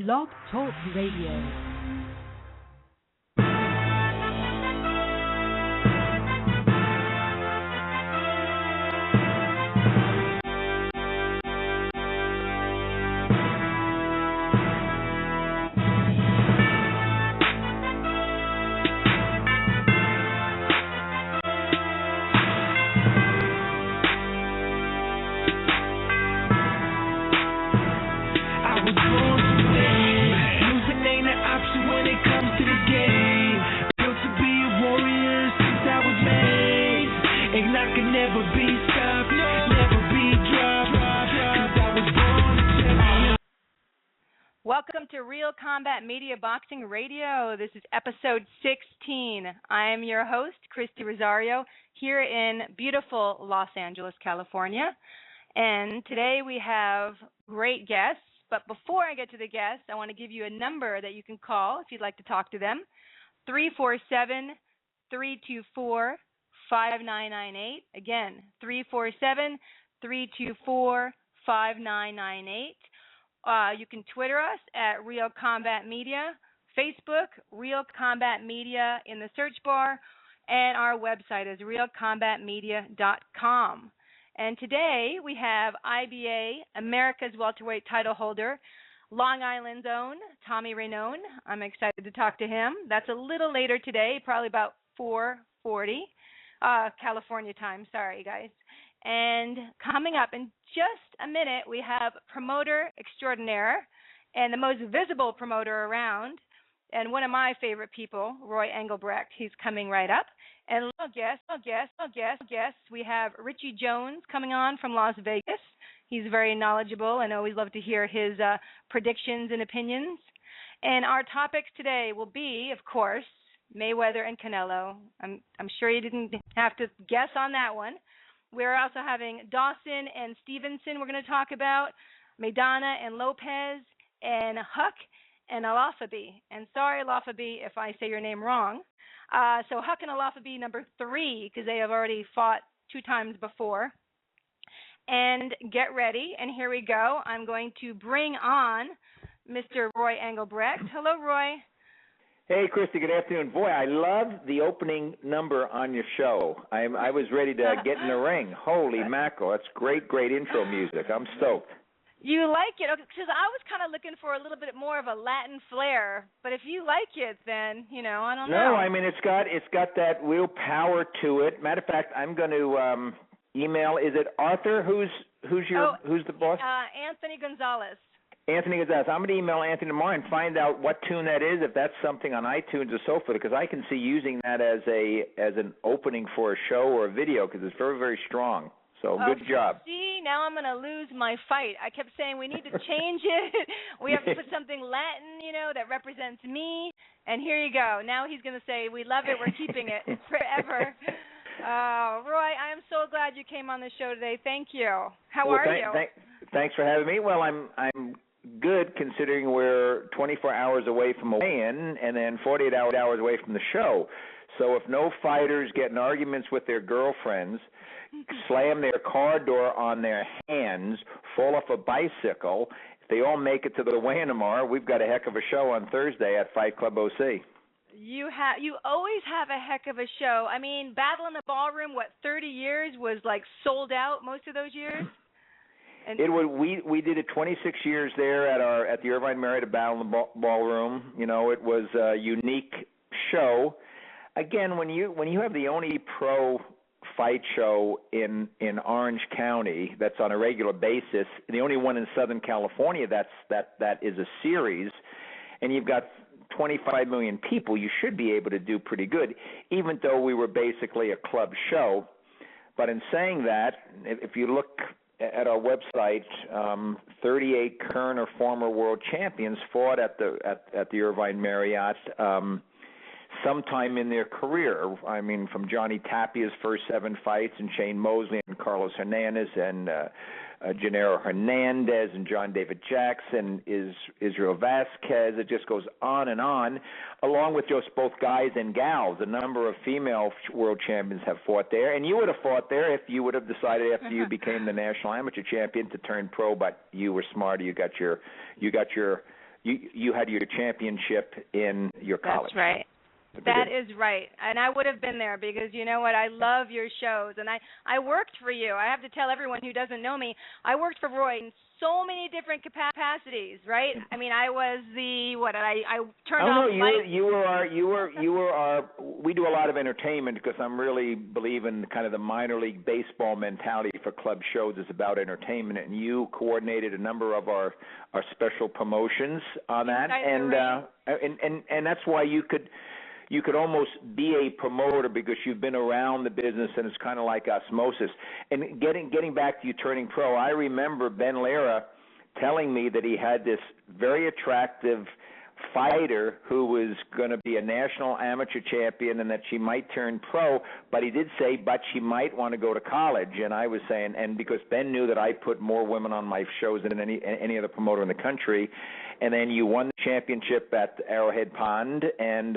Blog Talk Radio. Welcome to Real Combat Media Boxing Radio. This is episode 16. I am your host, Christy Rosario, here in beautiful Los Angeles, California. And today we have great guests. But before I get to the guests, I want to give you a number that you can call if you'd like to talk to them. 347-324-5998. Again, 347-324-5998. You can Twitter us at Real Combat Media, Facebook, Real Combat Media in the search bar, and our website is realcombatmedia.com. And today we have IBA, America's welterweight title holder, Long Island's own, Tommy Rainone. I'm excited to talk to him. That's a little later today, probably about 4:40, California time. Sorry, guys. And coming up in just a minute, we have promoter extraordinaire and the most visible promoter around, and one of my favorite people, Roy Englebrecht. He's coming right up. And guest, we have Richie Jones coming on from Las Vegas. He's very knowledgeable and always love to hear his predictions and opinions. And our topics today will be, of course, Mayweather and Canelo. I'm sure you didn't have to guess on that one. We're also having Dawson and Stevenson we're going to talk about, Maidana and Lopez, and Huck and Alafabi. And sorry, Alafabi, if I say your name wrong. So Huck and Alafabi number 3, because they have already fought 2 times before. And get ready, and here we go. I'm going to bring on Mr. Roy Englebrecht. Hello, Roy. Hey, Christy, good afternoon. Boy, I love the opening number on your show. I was ready to get in the ring. Holy mackerel, that's great intro music. I'm stoked. You like it? Because I was kind of looking for a little bit more of a Latin flair. But if you like it, then, I don't know. No, I mean, it's got that real power to it. Matter of fact, I'm going to email, is it Arthur? Who's the boss? Anthony Gonzalez. Anthony Gonzalez. I'm going to email Anthony tomorrow and find out what tune that is, if that's something on iTunes or so forth, because I can see using that as an opening for a show or a video, because it's very, very strong. So good job. See, now I'm going to lose my fight. I kept saying we need to change it. We have to put something Latin, that represents me. And here you go. Now he's going to say, we love it, we're keeping it forever. Roy, I am so glad you came on the show today. Thank you. How are you? Thanks for having me. Well, I'm good, considering we're 24 hours away from a weigh-in and then 48 hours away from the show. So if no fighters get in arguments with their girlfriends, slam their car door on their hands, fall off a bicycle, if they all make it to the weigh-in tomorrow, we've got a heck of a show on Thursday at Fight Club OC. You always have a heck of a show. I mean, Battle in the Ballroom, 30 years was like sold out most of those years? And we did it 26 years there at the Irvine Marriott at Battle in the Ballroom. It was a unique show. Again, when you have the only pro fight show in Orange County that's on a regular basis, the only one in Southern California that is a series, and you've got 25 million people, you should be able to do pretty good, even though we were basically a club show. But in saying that, if you look at our website, 38 current or former world champions fought at the Irvine Marriott sometime in their career. I mean, from Johnny Tapia's first 7 fights, and Shane Mosley and Carlos Hernandez and Gennaro Hernandez and John David Jackson, Israel Vasquez. It just goes on and on, along with just both guys and gals. A number of female world champions have fought there, and you would have fought there if you would have decided after you became the national amateur champion to turn pro. But you were smarter. You got your you had your championship in your college. That's right. That is right. And I would have been there because you know what? I love your shows. And I worked for you. I have to tell everyone who doesn't know me, I worked for Roy in so many different capacities, right? I mean, I was I turned off lights. You were our we do a lot of entertainment because I'm really believing kind of the minor league baseball mentality for club shows is about entertainment, and you coordinated a number of our special promotions on that, and that's why you could almost be a promoter because you've been around the business, and it's kind of like osmosis. And getting back to you turning pro, I remember Ben Lara telling me that he had this very attractive fighter who was going to be a national amateur champion and that she might turn pro, but he did say, but she might want to go to college. And I was saying, and because Ben knew that I put more women on my shows than any other promoter in the country, and then you won the championship at Arrowhead Pond, and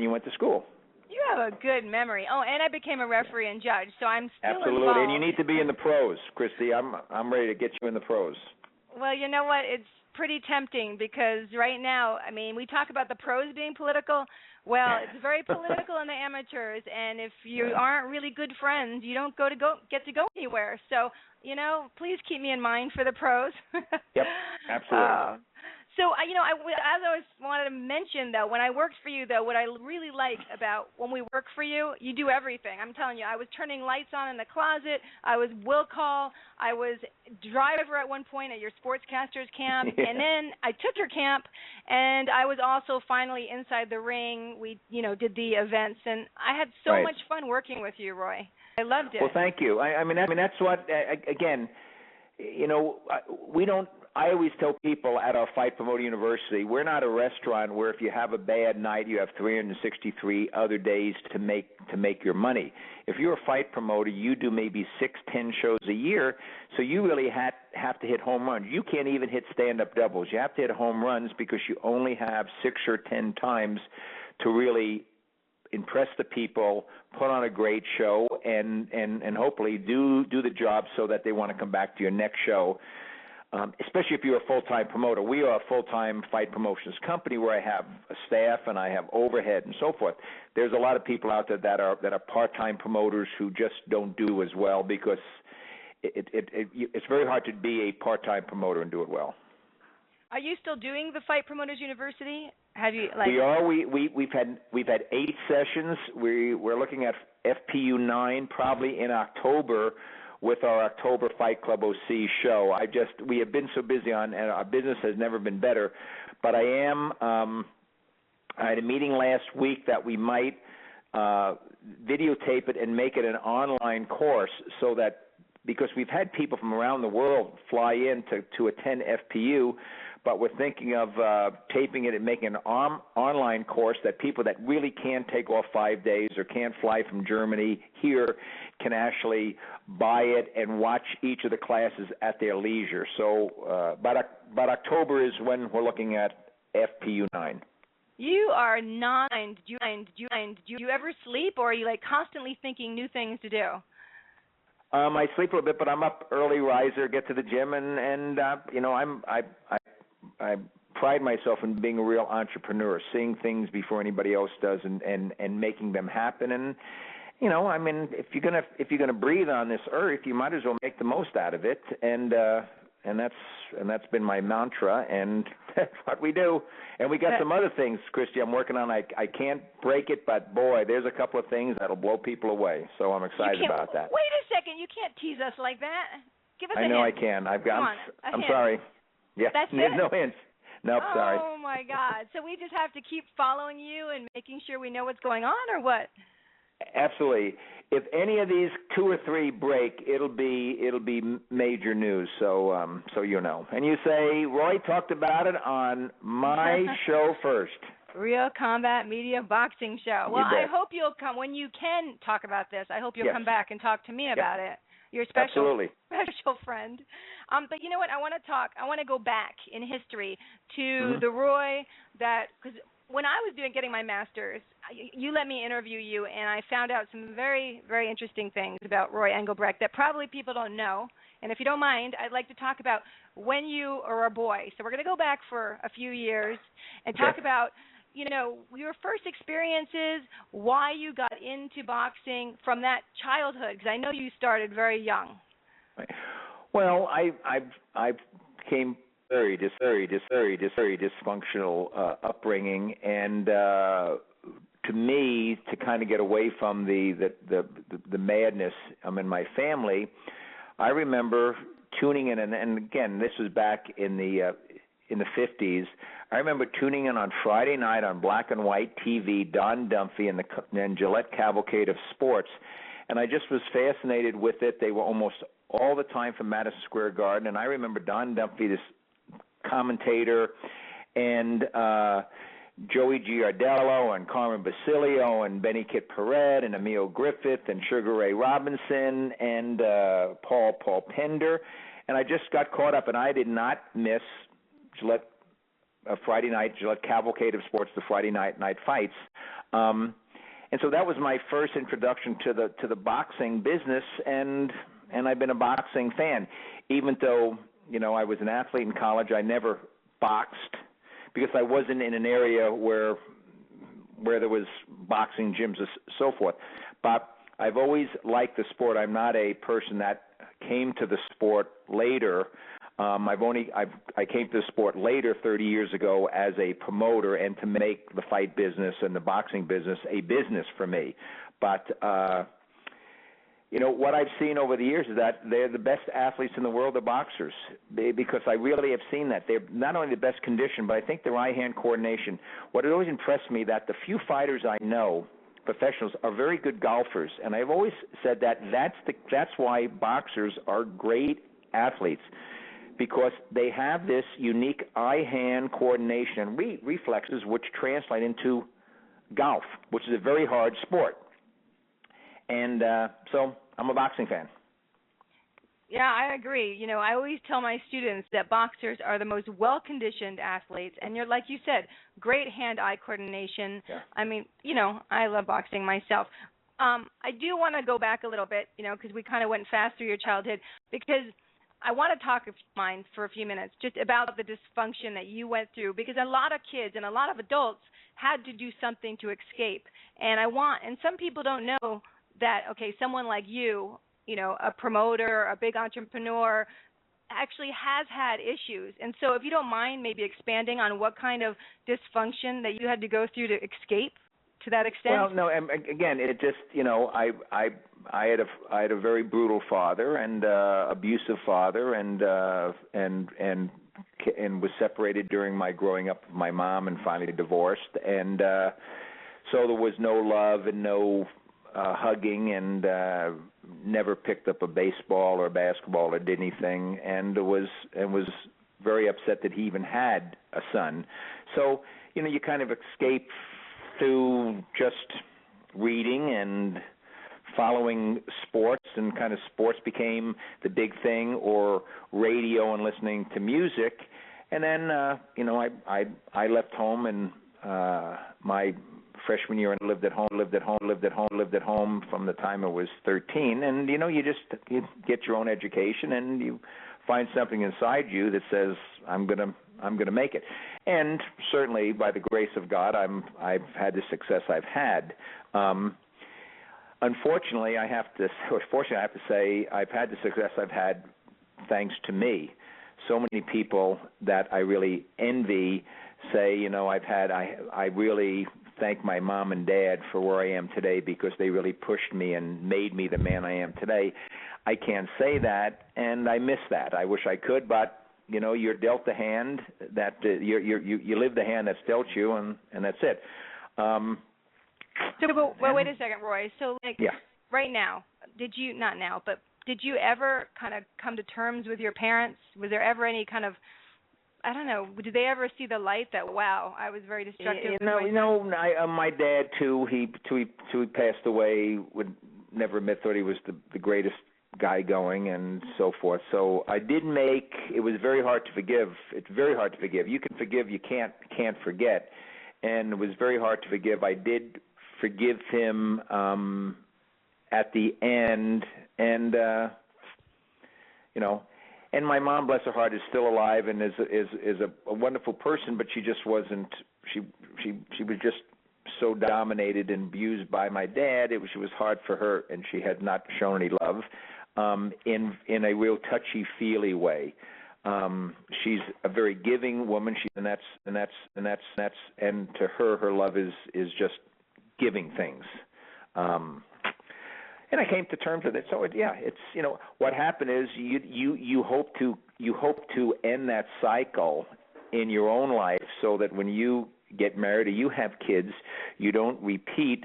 you went to school. You have a good memory. Oh, and I became a referee and judge, so I'm still absolutely involved. And you need to be in the pros, Christy. I'm ready to get you in the pros. Well, you know what? It's pretty tempting because right now, I mean, we talk about the pros being political. Well, it's very political in the amateurs, and if you aren't really good friends, you don't get to go anywhere. So, you know, please keep me in mind for the pros. Yep, absolutely. So, I always wanted to mention, though, when I worked for you, though, what I really like about when we work for you, you do everything. I'm telling you, I was turning lights on in the closet. I was will call. I was driver at one point at your sportscasters camp. And then I took your camp, and I was also finally inside the ring. We, did the events, and I had so much fun working with you, Roy. I loved it. Well, thank you. I mean, that's what, again, we don't. I always tell people at our Fight Promoter University, we're not a restaurant where if you have a bad night, you have 363 other days to make your money. If you're a fight promoter, you do maybe 6-10 shows a year, so you really have to hit home runs. You can't even hit stand-up doubles. You have to hit home runs because you only have 6 or 10 times to really impress the people, put on a great show, and hopefully do the job so that they want to come back to your next show. Especially if you're a full-time promoter. We are a full-time fight promotions company where I have a staff and I have overhead and so forth. There's a lot of people out there that are part-time promoters who just don't do as well because it's very hard to be a part-time promoter and do it well. Are you still doing the Fight Promoters University? Have you? We are. We've had 8 sessions. We're looking at FPU 9 probably in October, with our October Fight Club OC show. We have been so busy and our business has never been better. But I had a meeting last week that we might videotape it and make it an online course so that, because we've had people from around the world fly in to attend FPU, but we're thinking of taping it and making an online course that people that really can't take off 5 days or can't fly from Germany here can actually buy it and watch each of the classes at their leisure. So but October is when we're looking at FPU 9. You are 9. Do you ever sleep, or are you constantly thinking new things to do? I sleep a little bit, but I'm up early riser, get to the gym, and I pride myself in being a real entrepreneur, seeing things before anybody else does, and making them happen. And I mean, if you're gonna breathe on this earth, you might as well make the most out of it. And that's been my mantra, and that's what we do. And we got some other things, Christy, I'm working on. I can't break it, but boy, there's a couple of things that'll blow people away. So I'm excited about that. Wait a second, you can't tease us like that. Give us a hint. I know I can. I'm sorry. Yeah, that's there's it? no hints. Nope, sorry. Oh my God! So we just have to keep following you and making sure we know what's going on, or what? Absolutely. If any of these 2 or 3 break, it'll be major news. So you know. And you say Roy talked about it on my show first. Real Combat Media Boxing Show. Well, I hope you'll come when you can talk about this. I hope you'll come back and talk to me about it. You're a special friend. But you know what? I want to go back in history to the Roy because when I was getting my master's, you let me interview you, and I found out some very, very interesting things about Roy Englebrecht that probably people don't know. And if you don't mind, I'd like to talk about when you were a boy. So we're going to go back for a few years and talk about, your first experiences, why you got into boxing from that childhood, because I know you started very young. Well, I came very dysfunctional upbringing, and to me, to kind of get away from the madness in my family, I remember tuning in, and again, this was back in the 50s. I remember tuning in on Friday night on black and white TV, Don Dunphy and Gillette Cavalcade of Sports, and I just was fascinated with it. They were almost all the time from Madison Square Garden, and I remember Don Dunphy, this commentator, and Joey Giardello and Carmen Basilio and Benny Kit Perret and Emil Griffith and Sugar Ray Robinson and Paul Pender, and I just got caught up, and I did not miss Gillette Friday night, Gillette Cavalcade of Sports, the Friday night fights, and so that was my first introduction to the boxing business, and I've been a boxing fan, even though I was an athlete in college. I never boxed because I wasn't in an area where there was boxing gyms and so forth. But I've always liked the sport. I'm not a person that came to the sport later. I came to the sport later 30 years ago as a promoter and to make the fight business and the boxing business a business for me. But what I've seen over the years is that they're the best athletes in the world, the boxers, because I really have seen that. They're not only the best condition, but I think their eye-hand coordination. What has always impressed me that the few fighters I know, professionals, are very good golfers, and I've always said that's why boxers are great athletes, because they have this unique eye-hand coordination and reflexes which translate into golf, which is a very hard sport. And so I'm a boxing fan. Yeah, I agree. I always tell my students that boxers are the most well-conditioned athletes, and you're, like you said, great hand-eye coordination. Yeah. I mean, I love boxing myself. I do want to go back a little bit, because we kind of went fast through your childhood, because I want to talk, if you mind, for a few minutes just about the dysfunction that you went through, because a lot of kids and a lot of adults had to do something to escape. And some people don't know that, okay, someone like you, a promoter, a big entrepreneur, actually has had issues. And so if you don't mind maybe expanding on what kind of dysfunction that you had to go through to escape to that extent. Well, no, and again, it just, I had a very brutal father and abusive father, and was separated during my growing up with my mom and finally divorced. And so there was no love and no hugging, and never picked up a baseball or basketball or did anything, and was very upset that he even had a son. So you kind of escape through just reading and following sports, and kind of sports became the big thing, or radio and listening to music. And then I left home, and my freshman year, and lived at home from the time I was 13. And you get your own education, and you find something inside you that says, I'm gonna make it. And certainly by the grace of God, I've had the success I've had. Unfortunately, I have to say I've had the success I've had thanks to me. So many people that I really envy say, I really thank my mom and dad for where I am today, because they really pushed me and made me the man I am today. I can't say that, and I miss that. I wish I could, but you're dealt the hand that you live the hand that's dealt you, and that's it. Well, wait a second, Roy. So, yeah. Right now, did you ever kind of come to terms with your parents? Was there ever any kind of, I don't know, did they ever see the light that, wow, I was very destructive? My dad too. He passed away. Would never admit that he was the greatest guy going, and so forth. So I did make. It was very hard to forgive. It's very hard to forgive. You can forgive. You can't forget. And it was very hard to forgive. I did forgive him at the end, and you know. And my mom, bless her heart, is still alive and is a wonderful person, but she just wasn't. She was just so dominated and abused by my dad. She was hard for her, and she had not shown any love in a real touchy-feely way. She's a very giving woman. And to her love is just giving things. And I came to terms with it. So it's what happened is you hope to end that cycle in your own life, so that when you get married or you have kids, you don't repeat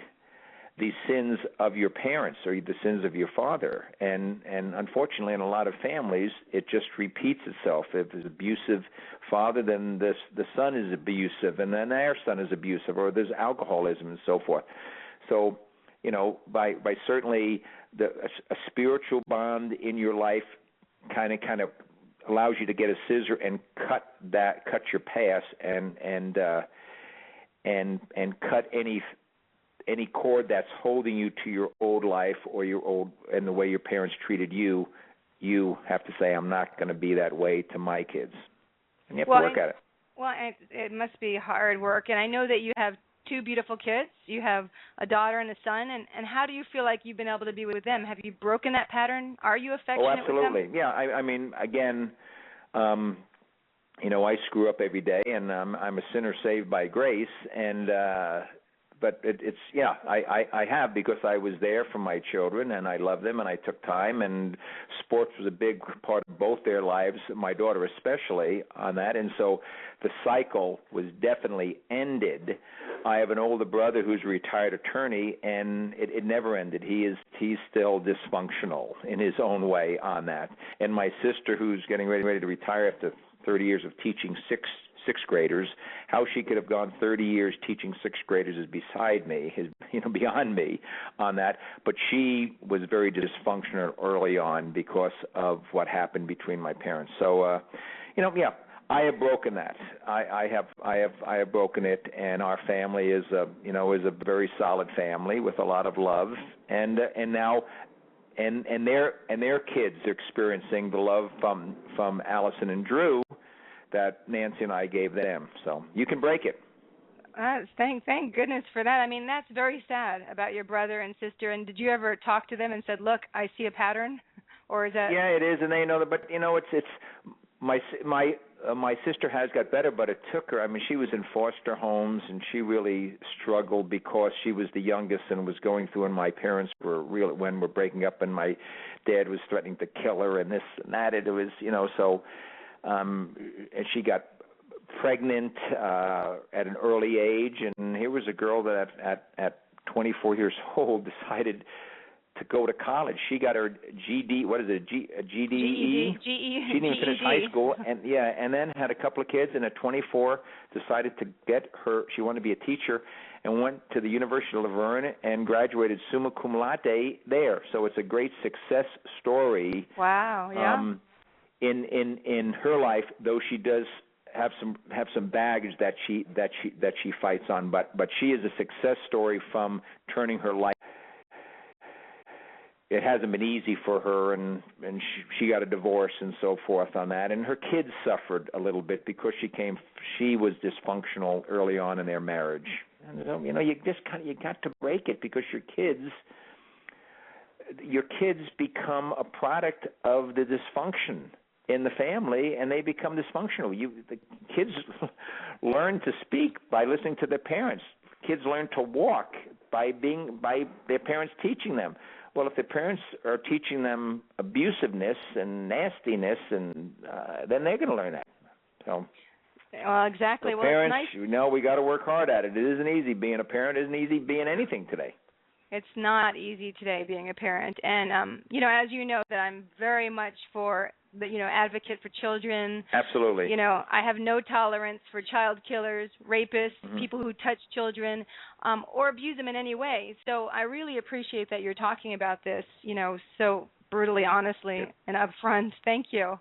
the sins of your parents or the sins of your father. And unfortunately, in a lot of families, it just repeats itself. If there's abusive father, then the son is abusive, and then their son is abusive, or there's alcoholism and so forth. So, by certainly a spiritual bond in your life kind of allows you to get a scissor and cut your past and cut any cord that's holding you to your old life or your old and the way your parents treated you. You have to say, I'm not going to be that way to my kids, and you have to work at it. Well, it must be hard work, and I know that you have 2 beautiful kids. You have a daughter and a son, and how do you feel like you've been able to be with them? Have you broken that pattern? Are you affectionate with them? Oh, absolutely. Yeah, I mean, again, I screw up every day, and I'm a sinner saved by grace, and but I have, because I was there for my children, and I love them, and I took time, and sports was a big part of both their lives, my daughter especially, on that, and so the cycle was definitely ended. I have an older brother who's a retired attorney, and it never ended. He's still dysfunctional in his own way on that. And my sister, who's getting ready to retire after 30 years of teaching sixth graders, how she could have gone 30 years teaching sixth graders is beside me, beyond me on that. But she was very dysfunctional early on because of what happened between my parents. So, I have broken that. I have broken it, and our family is a very solid family with a lot of love, and now. And their kids are experiencing the love from Allison and Drew that Nancy and I gave them. So you can break it. Thank goodness for that. I mean, that's very sad about your brother and sister. And did you ever talk to them and said, "Look, I see a pattern," or is that? Yeah, it is, and they know that. But it's my sister has got better, but it took her. I mean, she was in foster homes, and she really struggled because she was the youngest and was going through, and my parents were when we're breaking up, and my dad was threatening to kill her and this and that. It was, so, and she got pregnant at an early age, and here was a girl that at 24 years old decided to go to college. She got her GD. What is it? GED. She didn't even finish high school, and then had a couple of kids. And at 24, decided to get her. She wanted to be a teacher, and went to the University of Laverne and graduated summa cum laude there. So it's a great success story. Wow. Yeah. In her life, though she does have some baggage that she fights on, but she is a success story from turning her life. It hasn't been easy for her, and she got a divorce and so forth on that. And her kids suffered a little bit because she was dysfunctional early on in their marriage. And you got to break it, because your kids become a product of the dysfunction in the family, and they become dysfunctional. The kids learn to speak by listening to their parents. Kids learn to walk by their parents teaching them. Well, if the parents are teaching them abusiveness and nastiness, and then they're going to learn that. So, well, exactly. Well, parents, it's nice. We got to work hard at it. It isn't easy being a parent. It isn't easy being anything today. It's not easy today being a parent, and as you know, that I'm very much for the advocate for children. Absolutely. I have no tolerance for child killers, rapists, people who touch children, or abuse them in any way. So I really appreciate that you're talking about this, so brutally, honestly, and upfront. Thank you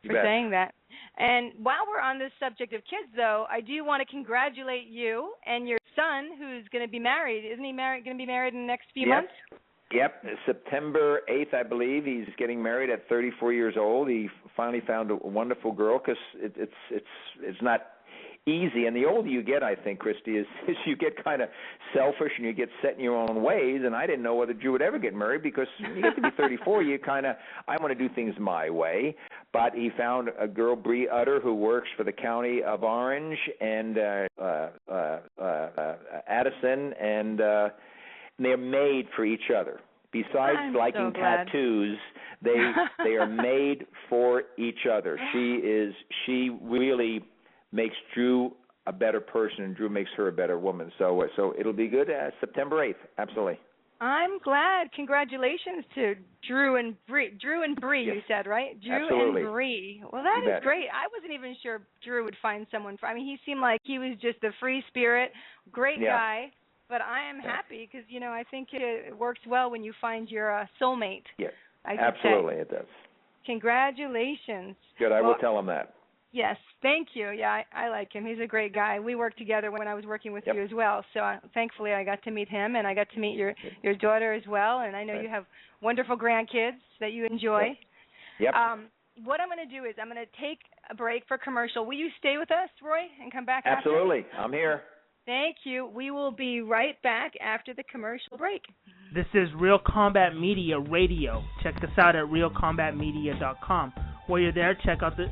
for saying that. And while we're on this subject of kids, though, I do want to congratulate you and your son, who's going to be married. Isn't he going to be married in the next few months? Yep, September 8th, I believe. He's getting married at 34 years old. He finally found a wonderful girl because it's not easy. And the older you get, I think, Christy, is you get kind of selfish and you get set in your own ways. And I didn't know whether Drew would ever get married because when you get to be 34, you kind of, I want to do things my way. But he found a girl, Bree Utter, who works for the county of Orange and Addison, and they're made for each other. Besides I'm liking so glad. tattoos, they are made for each other. She really makes Drew a better person, and Drew makes her a better woman. So it'll be good. September 8th, absolutely. I'm glad. Congratulations to Drew and Bree. Yes. You said, right? Drew Absolutely. and Bree. Well, that You is bet. great. I wasn't even sure Drew would find someone. He seemed like he was just a free spirit, great Yeah. guy. But I am happy because, I think it works well when you find your soulmate. Yeah, I should absolutely, say. it does. Congratulations. Good, I will tell him that. Yes, thank you. Yeah, I like him. He's a great guy. We worked together when I was working with Yep. you as well. So thankfully I got to meet him, and I got to meet your daughter as well. And I know you have wonderful grandkids that you enjoy. Yep. What I'm going to do is I'm going to take a break for commercial. Will you stay with us, Roy, and come back after? Absolutely. I'm here. Thank you. We will be right back after the commercial break. This is Real Combat Media Radio. Check us out at realcombatmedia.com. While you're there, check out the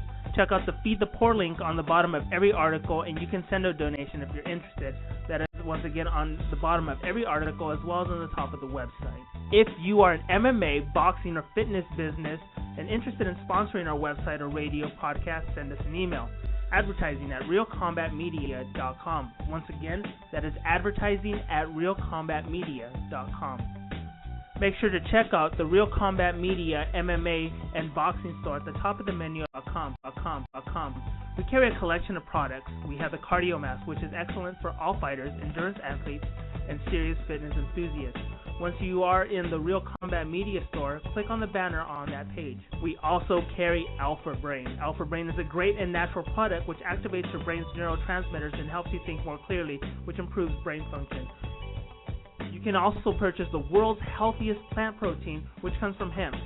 Feed the Poor link on the bottom of every article, and you can send a donation if you're interested. That is, once again, on the bottom of every article as well as on the top of the website. If you are an MMA, boxing, or fitness business and interested in sponsoring our website or radio podcast, send us an email. Advertising at realcombatmedia.com. Once again, that is advertising at realcombatmedia.com. Make sure to check out the Real Combat Media MMA and boxing store at the top of the menu at .com. We carry a collection of products. We have the Cardio Mask, which is excellent for all fighters, endurance athletes, and serious fitness enthusiasts. Once you are in the Real Combat Media store, click on the banner on that page. We also carry Alpha Brain. Alpha Brain is a great and natural product which activates your brain's neurotransmitters and helps you think more clearly, which improves brain function. You can also purchase the world's healthiest plant protein, which comes from hemp.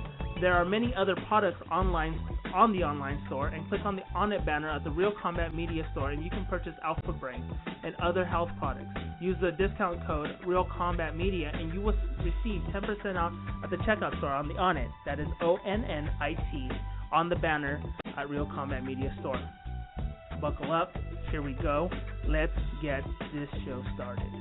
There are many other products online on the online store, and click on the On It banner at the Real Combat Media store, and you can purchase Alpha Brain and other health products. Use the discount code Real Combat Media, and you will receive 10% off at the checkout store on the On It. That is ONNIT on the banner at Real Combat Media store. Buckle up. Here we go. Let's get this show started.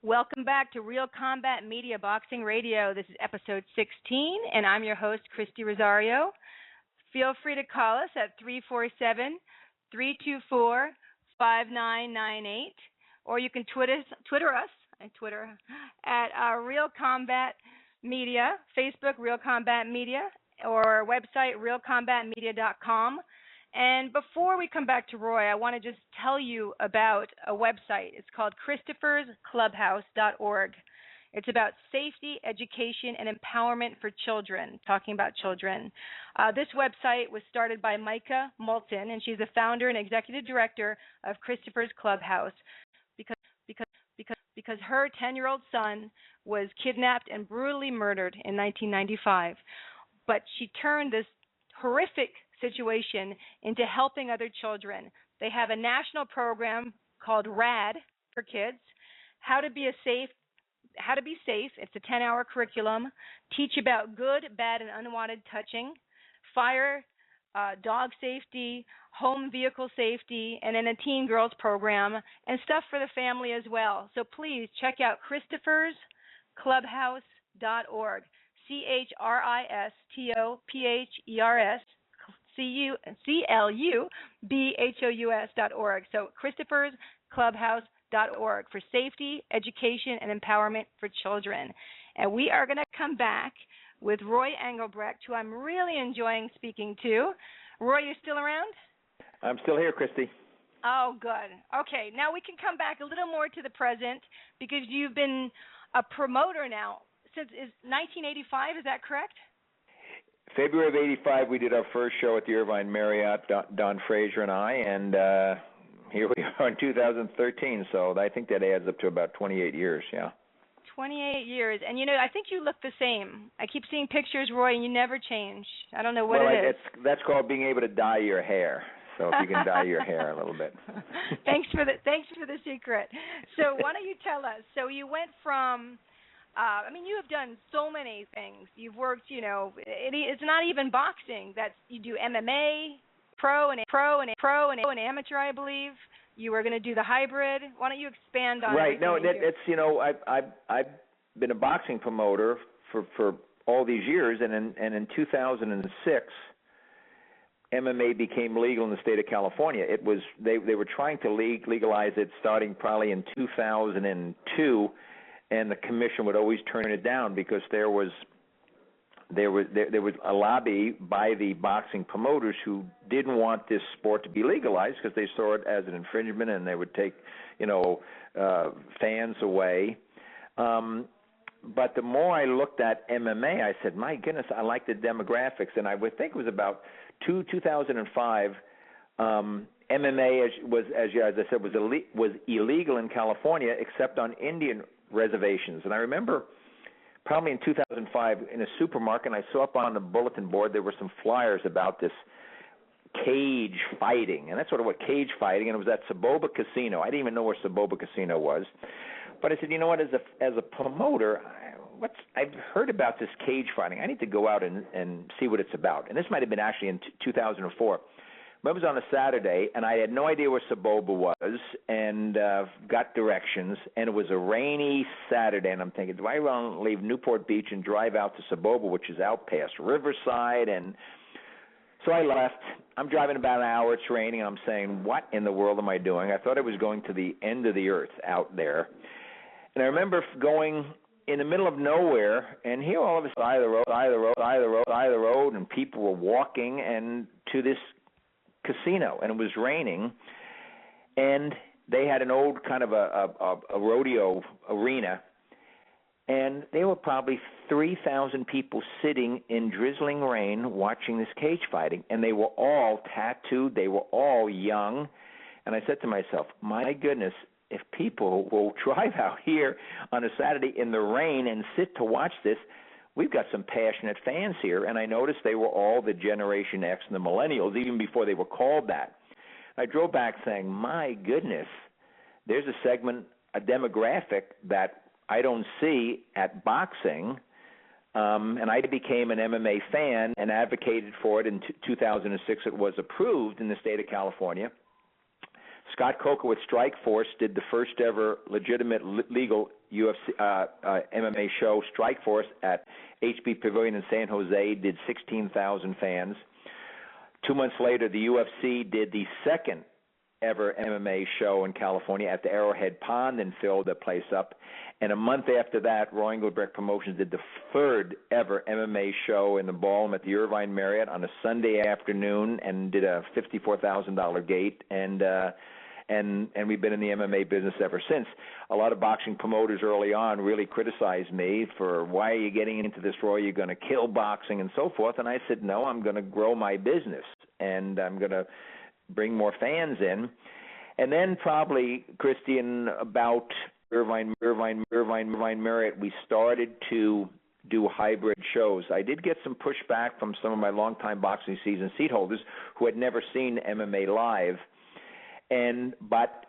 Welcome back to Real Combat Media Boxing Radio. This is episode 16, and I'm your host, Christy Rosario. Feel free to call us at 347-324-5998, or you can Twitter us at Real Combat Media, Facebook Real Combat Media, or our website realcombatmedia.com. And before we come back to Roy, I want to just tell you about a website. It's called Christopher'sClubhouse.org. It's about safety, education, and empowerment for children, talking about children. This website was started by Micah Moulton, and she's the founder and executive director of Christopher's Clubhouse because her 10-year-old son was kidnapped and brutally murdered in 1995. But she turned this horrific situation into helping other children. They have a national program called RAD for kids, how to be safe. It's a 10-hour curriculum. Teach about good, bad, and unwanted touching, fire, dog safety, home vehicle safety, and then a teen girls program and stuff for the family as well. So please check out Christopher'sClubhouse.org. Christopher'sClubhous.org. So Christopher'sClubhouse.org for safety, education, and empowerment for children. And we are going to come back with Roy Englebrecht, who I'm really enjoying speaking to. Roy, you still around? I'm still here, Christy. Oh, good. Okay, now we can come back a little more to the present because you've been a promoter now since 1985, is that correct? February of '85, we did our first show at the Irvine Marriott, Don Frazier and I, and here we are in 2013. So I think that adds up to about 28 years. Yeah. 28 years, and I think you look the same. I keep seeing pictures, Roy, and you never change. I don't know what it is. That's called being able to dye your hair. So if you can dye your hair a little bit. Thanks for the secret. So why don't you tell us? So you went from, you have done so many things. You've worked, it's not even boxing. You do MMA, pro and amateur, I believe. You were going to do the hybrid. Why don't you expand on right? No, that's I've been a boxing promoter for all these years, and in 2006, MMA became legal in the state of California. It was they were trying to legalize it starting probably in 2002, and the commission would always turn it down because there was a lobby by the boxing promoters who didn't want this sport to be legalized because they saw it as an infringement and they would take, fans away. But the more I looked at MMA, I said, my goodness, I like the demographics. And I would think it was about 2005, MMA, as I said, was illegal in California except on Indian reservations. And I remember probably in 2005 in a supermarket, I saw up on the bulletin board there were some flyers about this cage fighting, and that's sort of what cage fighting, and it was at Saboba Casino. I didn't even know where Saboba Casino was, but I said, you know what, as a promoter, I've heard about this cage fighting. I need to go out and see what it's about. And this might have been actually in 2004. But it was on a Saturday, and I had no idea where Saboba was, and got directions, and it was a rainy Saturday, and I'm thinking, do I want to leave Newport Beach and drive out to Saboba, which is out past Riverside? And so I left. I'm driving about an hour. It's raining, and I'm saying, what in the world am I doing? I thought I was going to the end of the earth out there. And I remember going in the middle of nowhere, and here all of a sudden, side of the road, and people were walking and to this casino, and it was raining, and they had an old kind of a rodeo arena, and there were probably 3,000 people sitting in drizzling rain watching this cage fighting, and they were all tattooed, they were all young, and I said to myself, my goodness, if people will drive out here on a Saturday in the rain and sit to watch this, we've got some passionate fans here. And I noticed they were all the Generation X and the millennials, even before they were called that. I drove back saying, my goodness, there's a segment, a demographic that I don't see at boxing. And I became an MMA fan and advocated for it in 2006. It was approved in the state of California. Scott Coker with Strikeforce did the first ever legitimate legal UFC MMA show, Strikeforce, at HB Pavilion in San Jose, did 16,000 fans. 2 months later, the UFC did the second ever MMA show in California at the Arrowhead Pond and filled the place up. And a month after that, Roy Englebrecht Promotions did the third ever MMA show in the ballroom at the Irvine Marriott on a Sunday afternoon and did a $54,000 gate. And we've been in the MMA business ever since. A lot of boxing promoters early on really criticized me for, why are you getting into this, Roy? You're going to kill boxing and so forth. And I said, no, I'm going to grow my business, and I'm going to bring more fans in. And then probably, Christian, about Irvine Marriott, we started to do hybrid shows. I did get some pushback from some of my longtime boxing season seat holders who had never seen MMA live. But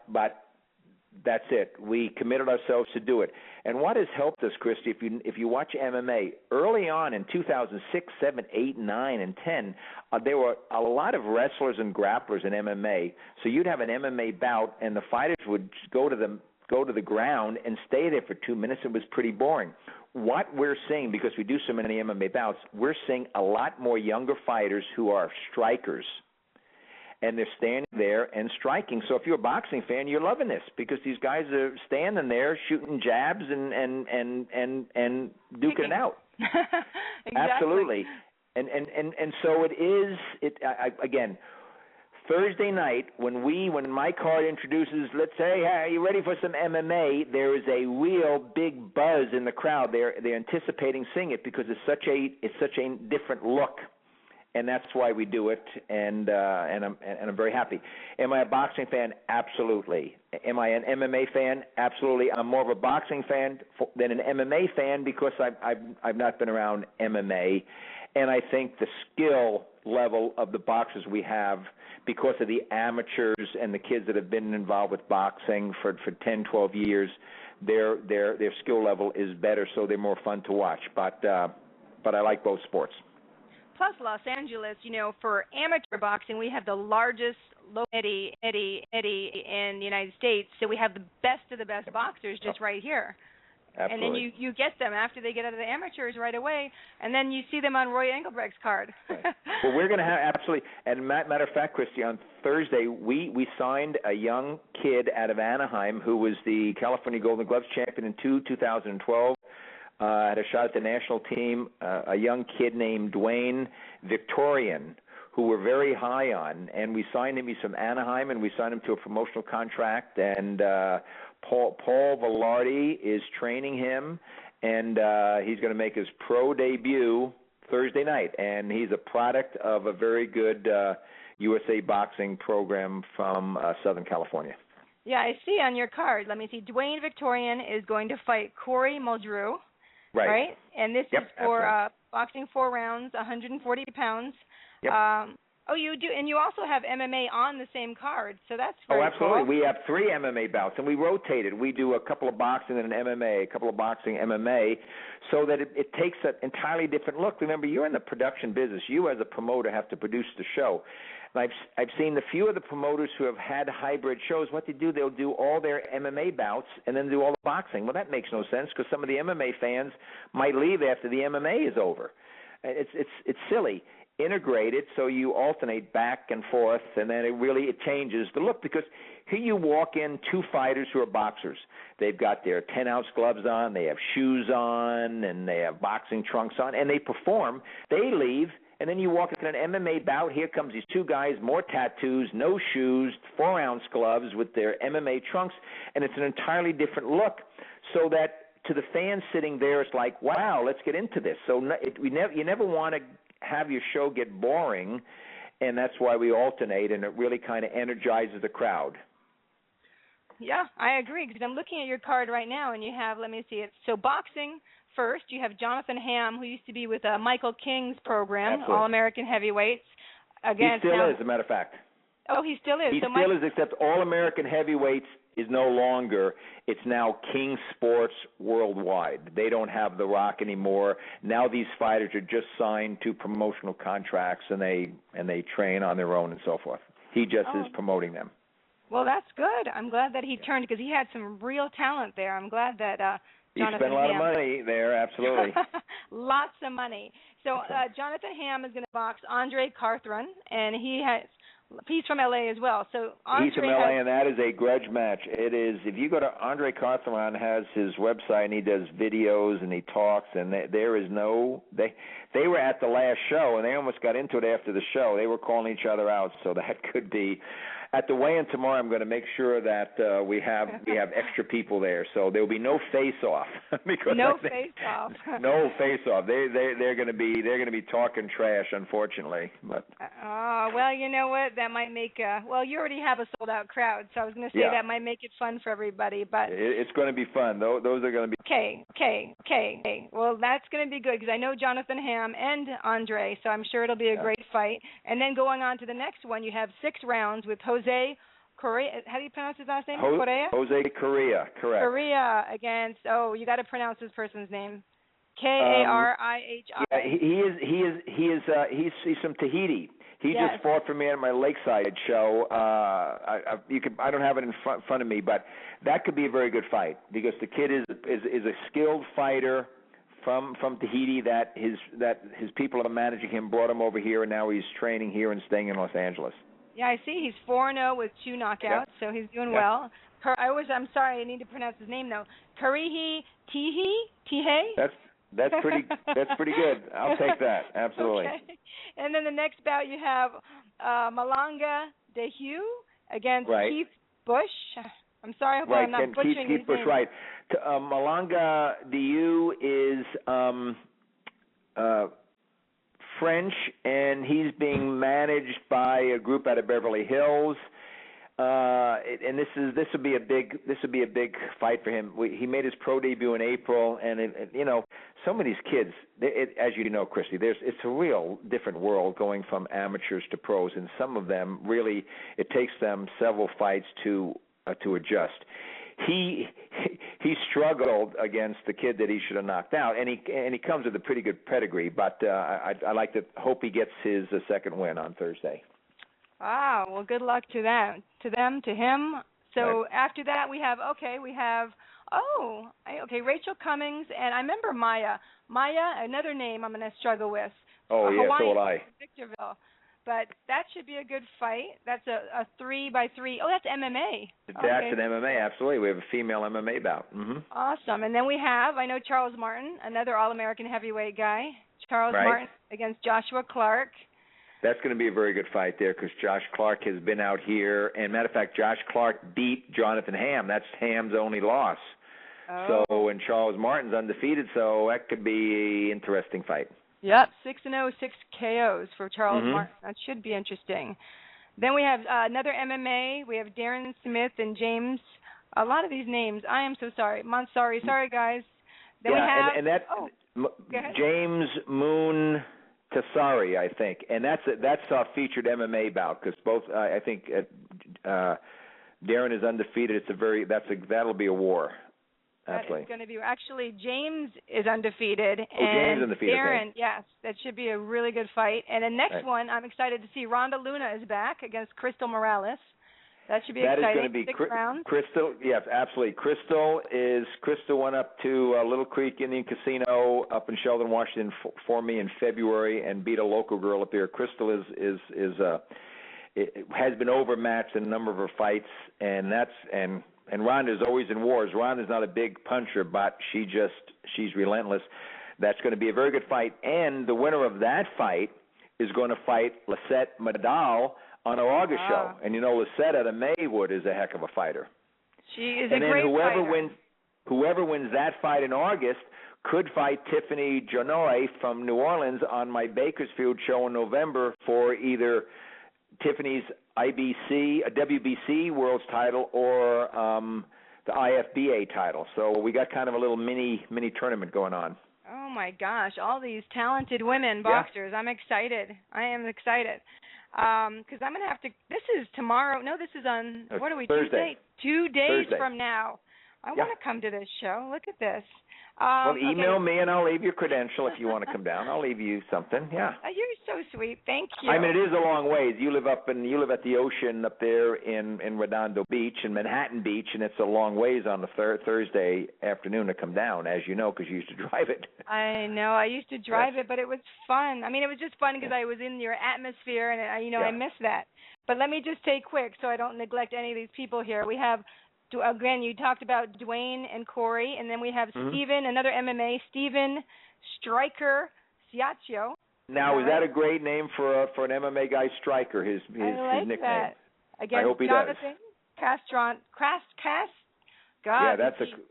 that's it. We committed ourselves to do it. And what has helped us, Christy, if you watch MMA, early on in 2006, 7, 8, 9, and 10, there were a lot of wrestlers and grapplers in MMA. So you'd have an MMA bout, and the fighters would go to the ground and stay there for 2 minutes. It was pretty boring. What we're seeing, because we do so many MMA bouts, we're seeing a lot more younger fighters who are strikers. And they're standing there and striking. So if you're a boxing fan, you're loving this because these guys are standing there shooting jabs and duking it out. Exactly. Absolutely. And so it is. Again, Thursday night when my card introduces, let's say, hey, are you ready for some MMA? There is a real big buzz in the crowd. They're anticipating seeing it because it's such a different look. and that's why we do it, and I'm very happy. Am I a boxing fan? Absolutely. Am I an MMA fan? Absolutely. I'm more of a boxing fan than an MMA fan because I've not been around MMA, and I think the skill level of the boxers we have, because of the amateurs and the kids that have been involved with boxing for 10, 12 years, their skill level is better, so they're more fun to watch. But I like both sports. Plus, Los Angeles, for amateur boxing, we have the largest local community in the United States, so we have the best of the best boxers just right here. Absolutely. And then you get them after they get out of the amateurs right away, and then you see them on Roy Englebrecht's card. Right. Well, we're going to have, absolutely, and matter of fact, Christy, on Thursday, we signed a young kid out of Anaheim who was the California Golden Gloves champion in 2012. Had a shot at the national team, a young kid named Dwayne Victorian, who we're very high on, and we signed him. He's from Anaheim, and we signed him to a promotional contract, and Paul Velarde is training him, and he's going to make his pro debut Thursday night, and he's a product of a very good USA boxing program from Southern California. Yeah, I see on your card. Let me see. Dwayne Victorian is going to fight Corey Muldrew. Right? And this is for boxing 4 rounds, 140 pounds. Yep. You do, and you also have MMA on the same card, so that's very absolutely. cool. We have 3 MMA bouts, and we rotate it. We do a couple of boxing and an MMA, a couple of boxing MMA, so that it takes an entirely different look. Remember, you're in the production business. You, as a promoter, have to produce the show. And I've seen the few of the promoters who have had hybrid shows. What they do, they'll do all their MMA bouts and then do all the boxing. Well, that makes no sense because some of the MMA fans might leave after the MMA is over. It's silly. Integrate it so you alternate back and forth, and then it changes the look, because here you walk in 2 fighters who are boxers. They've got their 10-ounce gloves on, they have shoes on, and they have boxing trunks on, and they perform. They leave, and then you walk into an MMA bout. Here comes these 2 guys, more tattoos, no shoes, 4-ounce gloves with their MMA trunks, and it's an entirely different look. So that to the fans sitting there, it's like, wow, let's get into this. So you never want to have your show get boring, and that's why we alternate, and it really kind of energizes the crowd. Yeah, I agree, because I'm looking at your card right now, and you have, let me see it. So boxing first, you have Jonathan Hamm, who used to be with Michael King's program, Absolutely. All-American Heavyweights. He still is, as a matter of fact. Oh, he still is. He still is, except All-American Heavyweights is no longer. It's now King Sports Worldwide. They don't have The Rock anymore. Now these fighters are just signed to promotional contracts, and they train on their own and so forth. He just is promoting them. Well, that's good. I'm glad that he turned, because he had some real talent there. I'm glad that Jonathan He spent a lot Hamm. of money there, absolutely. Lots of money. So Jonathan Hamm is going to box Andre Carthron, and he's from L.A. as well. So Andre he's from L.A., and that is a grudge match. It is. If you go to Andre Carthron, has his website, and he does videos, and he talks, and there is no – they were at the last show, and they almost got into it after the show. They were calling each other out, so that could be – at the weigh-in tomorrow, I'm going to make sure that we have extra people there, so there will be no face-off. No face-off. No face-off. They're going to be talking trash, unfortunately. But well, you know what? That might make you already have a sold-out crowd, so I was going to say that might make it fun for everybody. But it's going to be fun. Those are going to be okay. Well, that's going to be good, because I know Jonathan Hamm and Andre, so I'm sure it'll be a great fight. And then going on to the next one, you have 6 rounds with Jose Correa. How do you pronounce his last name? Correa? Jose Correa, correct. Correa against, you got to pronounce this person's name. Karihi. Yeah, he's from Tahiti. He just fought for me at my Lakeside show. I don't have it in front of me, but that could be a very good fight, because the kid is a skilled fighter from Tahiti that his people are managing him, brought him over here, and now he's training here and staying in Los Angeles. Yeah, I see. He's 4-0 with 2 knockouts, so he's doing well. I'm sorry, I need to pronounce his name though. Karihi Tihe. That's pretty good. I'll take that. Absolutely. Okay. And then the next bout you have Malanga Dehu against Keith Bush. I'm sorry, I hope I'm not butchering his Keith Bush, name. right. Malanga Dehu is French, and he's being managed by a group out of Beverly Hills. And this would be a big fight for him. He made his pro debut in April, and some of these kids, as you know, Christy, it's a real different world going from amateurs to pros, and some of them really it takes them several fights to adjust. He struggled against the kid that he should have knocked out, and he comes with a pretty good pedigree. But I like to hope he gets his second win on Thursday. Wow. Well, good luck to them, to him. So right. After that, we have Rachel Cummings, and I remember Maya, another name I'm going to struggle with. Oh, yeah, so will I. Victorville. But that should be a good fight. That's a 3-by-3. Oh, that's MMA. That's an MMA, absolutely. We have a female MMA bout. Mm-hmm. Awesome. And then we have, I know Charles Martin, another All-American heavyweight guy. Charles Martin against Joshua Clark. That's going to be a very good fight there because Josh Clark has been out here. And matter of fact, Josh Clark beat Jonathan Hamm. That's Hamm's only loss. Oh. So, and Charles Martin's undefeated, so that could be an interesting fight. Yep, 6-0, 6 KOs for Charles Martin. That should be interesting. Then we have another MMA. We have Darren Smith and James. A lot of these names. I am so sorry. Sorry, guys. Then we have James Moon Tassari, I think, and that's a featured MMA bout because both I think Darren is undefeated. That'll be a war. Absolutely. That is going to be actually James is undefeated. James is undefeated. Darren, okay. Yes, that should be a really good fight. And the next one, I'm excited to see Ronda Luna is back against Crystal Morales. That should be exciting. That is going to be 6 rounds. Crystal. Yes, absolutely. Crystal went up to Little Creek Indian Casino up in Sheldon, Washington for me in February and beat a local girl up there. Crystal has been overmatched in a number of her fights, and Ronda's always in wars. Ronda's not a big puncher, but she's relentless. That's going to be a very good fight, and the winner of that fight is going to fight Lisette Medal on our August show. And Lisette out of Maywood is a heck of a fighter. She is a great fighter. Whoever wins that fight in August could fight Tiffany Jonoy from New Orleans on my Bakersfield show in November for either Tiffany's WBC World's title or the IFBA title. So we got kind of a little mini tournament going on. Oh, my gosh. All these talented women boxers. Yeah. I'm excited. I am excited. Because I'm going to have to – this is tomorrow. No, this is on – what are we, Thursday. Tuesday? 2 days Thursday. from now. I want to come to this show. Look at this. Well, email me and I'll leave your credential if you want to come down. I'll leave you something. Yeah. You're so sweet. Thank you. I mean, it is a long ways. You live at the ocean up there in Redondo Beach and Manhattan Beach, and it's a long ways on the Thursday afternoon to come down, as you know, because you used to drive it. I know. I used to drive it, but it was fun. I mean, it was just fun because I was in your atmosphere, and I miss that. But let me just say quick so I don't neglect any of these people here. We have. Again, you talked about Dwayne and Corey, and then we have Steven, another MMA, Steven Stryker Ciaccio. Now, is that a great name for an MMA guy, Stryker, his nickname? That. Again, I hope he Jonathan does. Castron, God.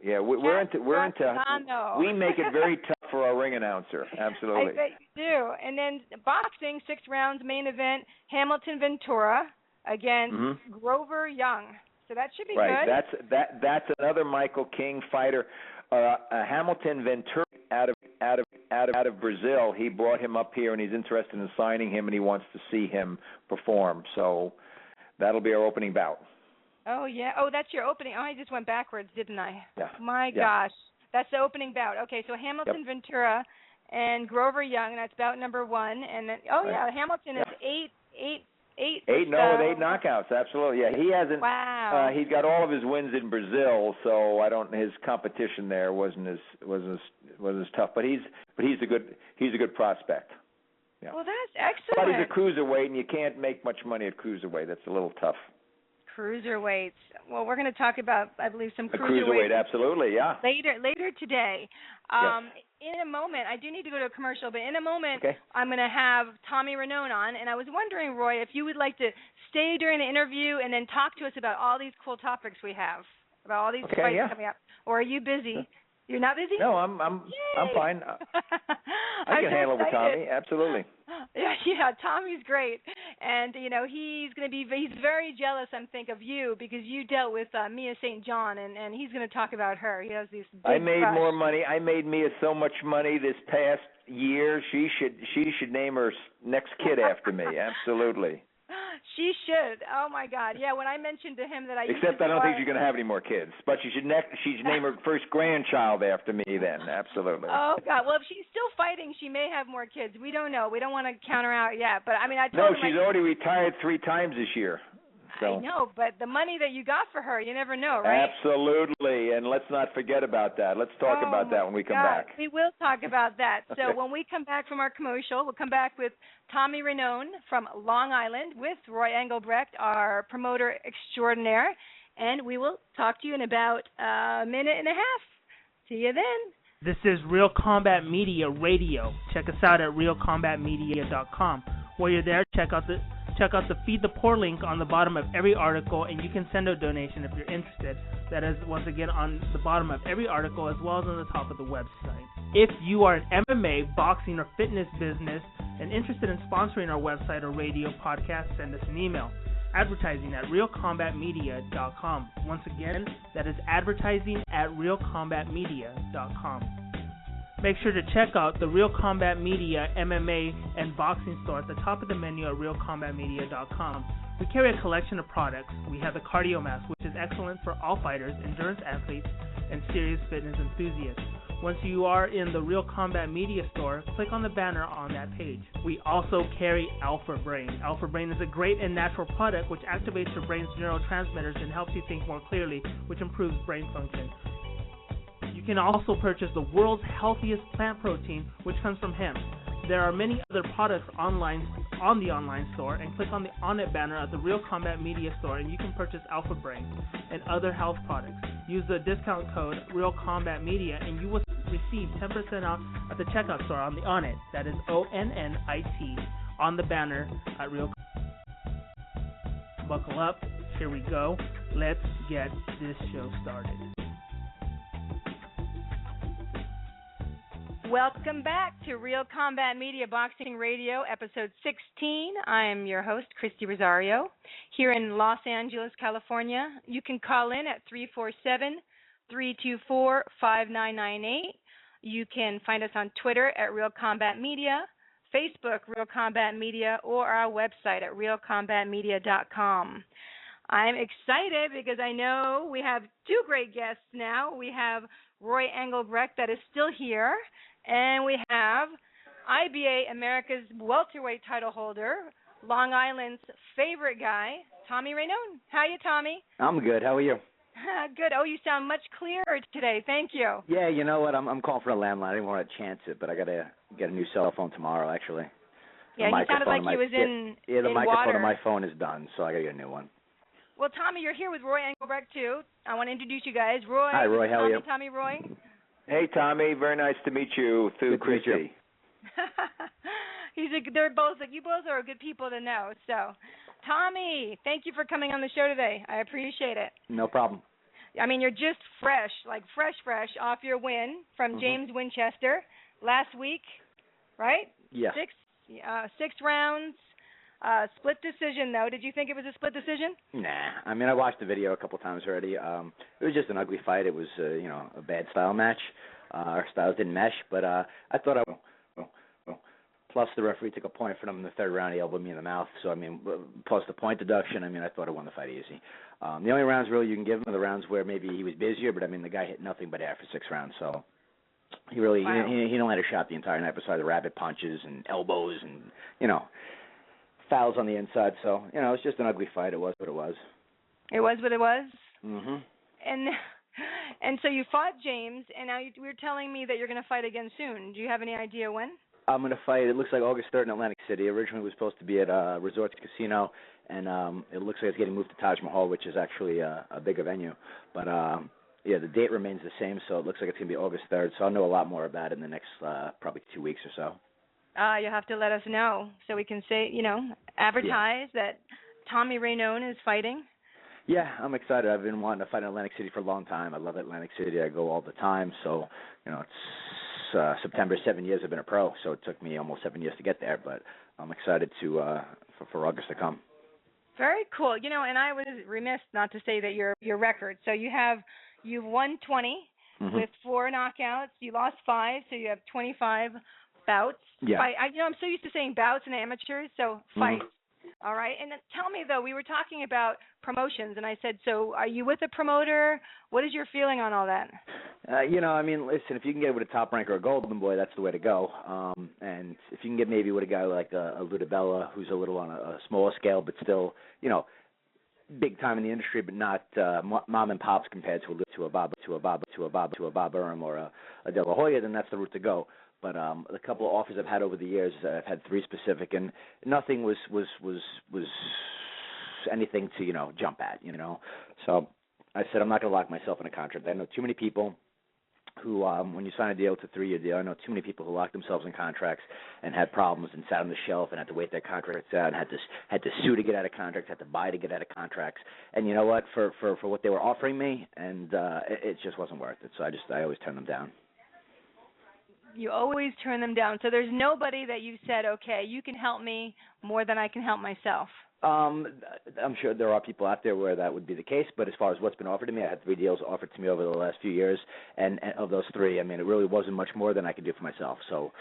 We're into we make it very tough for our ring announcer. Absolutely. I bet you do. And then boxing, 6 rounds, main event, Hamilton Ventura against Grover Young. So that should be good. That's another Michael King fighter. Hamilton Ventura out of Brazil. He brought him up here, and he's interested in signing him, and he wants to see him perform. So that'll be our opening bout. Oh yeah. Oh, that's your opening. Oh, I just went backwards, didn't I? Yeah. My gosh, that's the opening bout. Okay, so Hamilton Ventura and Grover Young. That's bout number 1, and then Hamilton is 8 with 8 knockouts. Absolutely, yeah. He hasn't. Wow. He's got all of his wins in Brazil, so his competition there wasn't as tough. But he's a good prospect. Yeah. Well, that's excellent. But he's a cruiserweight, and you can't make much money at cruiserweight. That's a little tough. Cruiserweights. Well, we're going to talk about, I believe, some cruiserweight. Absolutely, yeah. Later today. Yes. In a moment, I do need to go to a commercial, but in a moment, okay. I'm going to have Tommy Rainone on, and I was wondering, Roy, if you would like to stay during the interview and then talk to us about all these cool topics we have, about all these fights coming up. Or are you busy? You're not busy? No, I'm fine. I can handle with Tommy. Absolutely. Yeah, Tommy's great, and he's very jealous. of you because you dealt with Mia St. John, and he's going to talk about her. He has these big I made crush. more money. I made Mia so much money this past year. She should name her next kid after me. Absolutely. She should. Oh my God. Yeah. When I mentioned to him that Except I don't think she's going to have any more kids. But she should name her first grandchild after me then. Absolutely. Oh God. Well, if she's still fighting, she may have more kids. We don't know. We don't want to count her out yet. But I mean, I told him. No, she's already retired 3 times this year. So. I know, but the money that you got for her, you never know, right? Absolutely, and let's not forget about that. Let's talk about that when we come back. We will talk about that. Okay. So when we come back from our commercial, we'll come back with Tommy Rainone from Long Island with Roy Englebrecht, our promoter extraordinaire, and we will talk to you in about a minute and a half. See you then. This is Real Combat Media Radio. Check us out at realcombatmedia.com. While you're there, check out the Feed the Poor link on the bottom of every article, and you can send a donation if you're interested. That is, once again, on the bottom of every article as well as on the top of the website. If you are an MMA, boxing, or fitness business and interested in sponsoring our website or radio podcast, send us an email. Advertising at realcombatmedia.com. Once again, that is advertising at realcombatmedia.com. Make sure to check out the Real Combat Media MMA and boxing store at the top of the menu at realcombatmedia.com. We carry a collection of products. We have the Cardio Mask, which is excellent for all fighters, endurance athletes, and serious fitness enthusiasts. Once you are in the Real Combat Media store, click on the banner on that page. We also carry Alpha Brain. Alpha Brain is a great and natural product which activates your brain's neurotransmitters and helps you think more clearly, which improves brain function. You can also purchase the world's healthiest plant protein, which comes from hemp. There are many other products on the online store, and click on the On It banner at the Real Combat Media store, and you can purchase Alpha Brain and other health products. Use the discount code Real Combat Media, and you will receive 10% off at the checkout store on the On It. That is ONNIT on the banner at Real. Buckle up. Here we go. Let's get this show started. Welcome back to Real Combat Media Boxing Radio, episode 16. I am your host, Christy Rosario, here in Los Angeles, California. You can call in at 347-324-5998. You can find us on Twitter at Real Combat Media, Facebook, Real Combat Media, or our website at realcombatmedia.com. I'm excited because I know we have 2 great guests now. We have Roy Englebrecht that is still here. And we have IBA America's welterweight title holder, Long Island's favorite guy, Tommy Rainone. How are you, Tommy? I'm good. How are you? Good. Oh, you sound much clearer today. Thank you. Yeah, you know what? I'm calling for a landline. I didn't want to chance it, but I got to get a new cell phone tomorrow, actually. Yeah, he sounded like he was in the in microphone water. on my phone is done, so I got to get a new one. Well, Tommy, you're here with Roy Englebrecht, too. I want to introduce you guys. Roy. Hi, Roy. How are you? Tommy, Roy. Hey, Tommy. Very nice to meet you through Christy. You both are good people to know. So, Tommy, thank you for coming on the show today. I appreciate it. No problem. I mean, you're just fresh off your win from James Winchester last week, right? Yeah. 6 rounds, split decision, though. Did you think it was a split decision? Nah. I mean, I watched the video a couple times already. It was just an ugly fight. It was, a bad style match. Our styles didn't mesh, but I thought plus the referee took a point from him in the 3rd round. He elbowed me in the mouth. So, I mean, plus the point deduction, I mean, I thought I won the fight easy. The only rounds really you can give him are the rounds where maybe he was busier, but, I mean, the guy hit nothing but air for 6 rounds. So he really he don't let a shot the entire night besides the rapid punches and elbows and, fouls on the inside. So, it was just an ugly fight. It was what it was. It was what it was? Mm-hmm. And so you fought James, and now you're telling me that you're going to fight again soon. Do you have any idea when? I'm going to fight, it looks like August 3rd in Atlantic City. Originally it was supposed to be at Resorts Casino, and it looks like it's getting moved to Taj Mahal, which is actually a bigger venue. But, the date remains the same, so it looks like it's going to be August 3rd. So I'll know a lot more about it in the next probably 2 weeks or so. You'll have to let us know so we can say, advertise that Tommy Rainone is fighting. Yeah, I'm excited. I've been wanting to fight in Atlantic City for a long time. I love Atlantic City. I go all the time. So, it's September, 7 years I've been a pro, so it took me almost 7 years to get there, but I'm excited for August to come. Very cool. You know, and I was remiss not to say that your record. So you've won 20 with 4 knockouts. You lost 5, so you have 25 bouts. Yeah. I'm so used to saying bouts in amateurs, so fights. All right. And then tell me, though, we were talking about promotions, and I said, so are you with a promoter? What is your feeling on all that? Listen, if you can get with a top ranker or a golden boy, that's the way to go. And if you can get maybe with a guy like a Ludabella, who's a little on a smaller scale, but still, big time in the industry, but not mom and pops compared to a Bob Urim or a De La Hoya, then that's the route to go. But a couple of offers I've had over the years, I've had 3 specific, and nothing was anything to jump at. So I said I'm not going to lock myself in a contract. I know too many people who, when you sign a deal, it's a 3-year deal. I know too many people who locked themselves in contracts and had problems and sat on the shelf and had to wait their contracts out and had to sue to get out of contracts, had to buy to get out of contracts. And you know what? For what they were offering me, and it just wasn't worth it. So I always turned them down. You always turn them down. So there's nobody that you said, okay, you can help me more than I can help myself. I'm sure there are people out there where that would be the case, but as far as what's been offered to me, I had 3 deals offered to me over the last few years, and of those 3, it really wasn't much more than I could do for myself. So,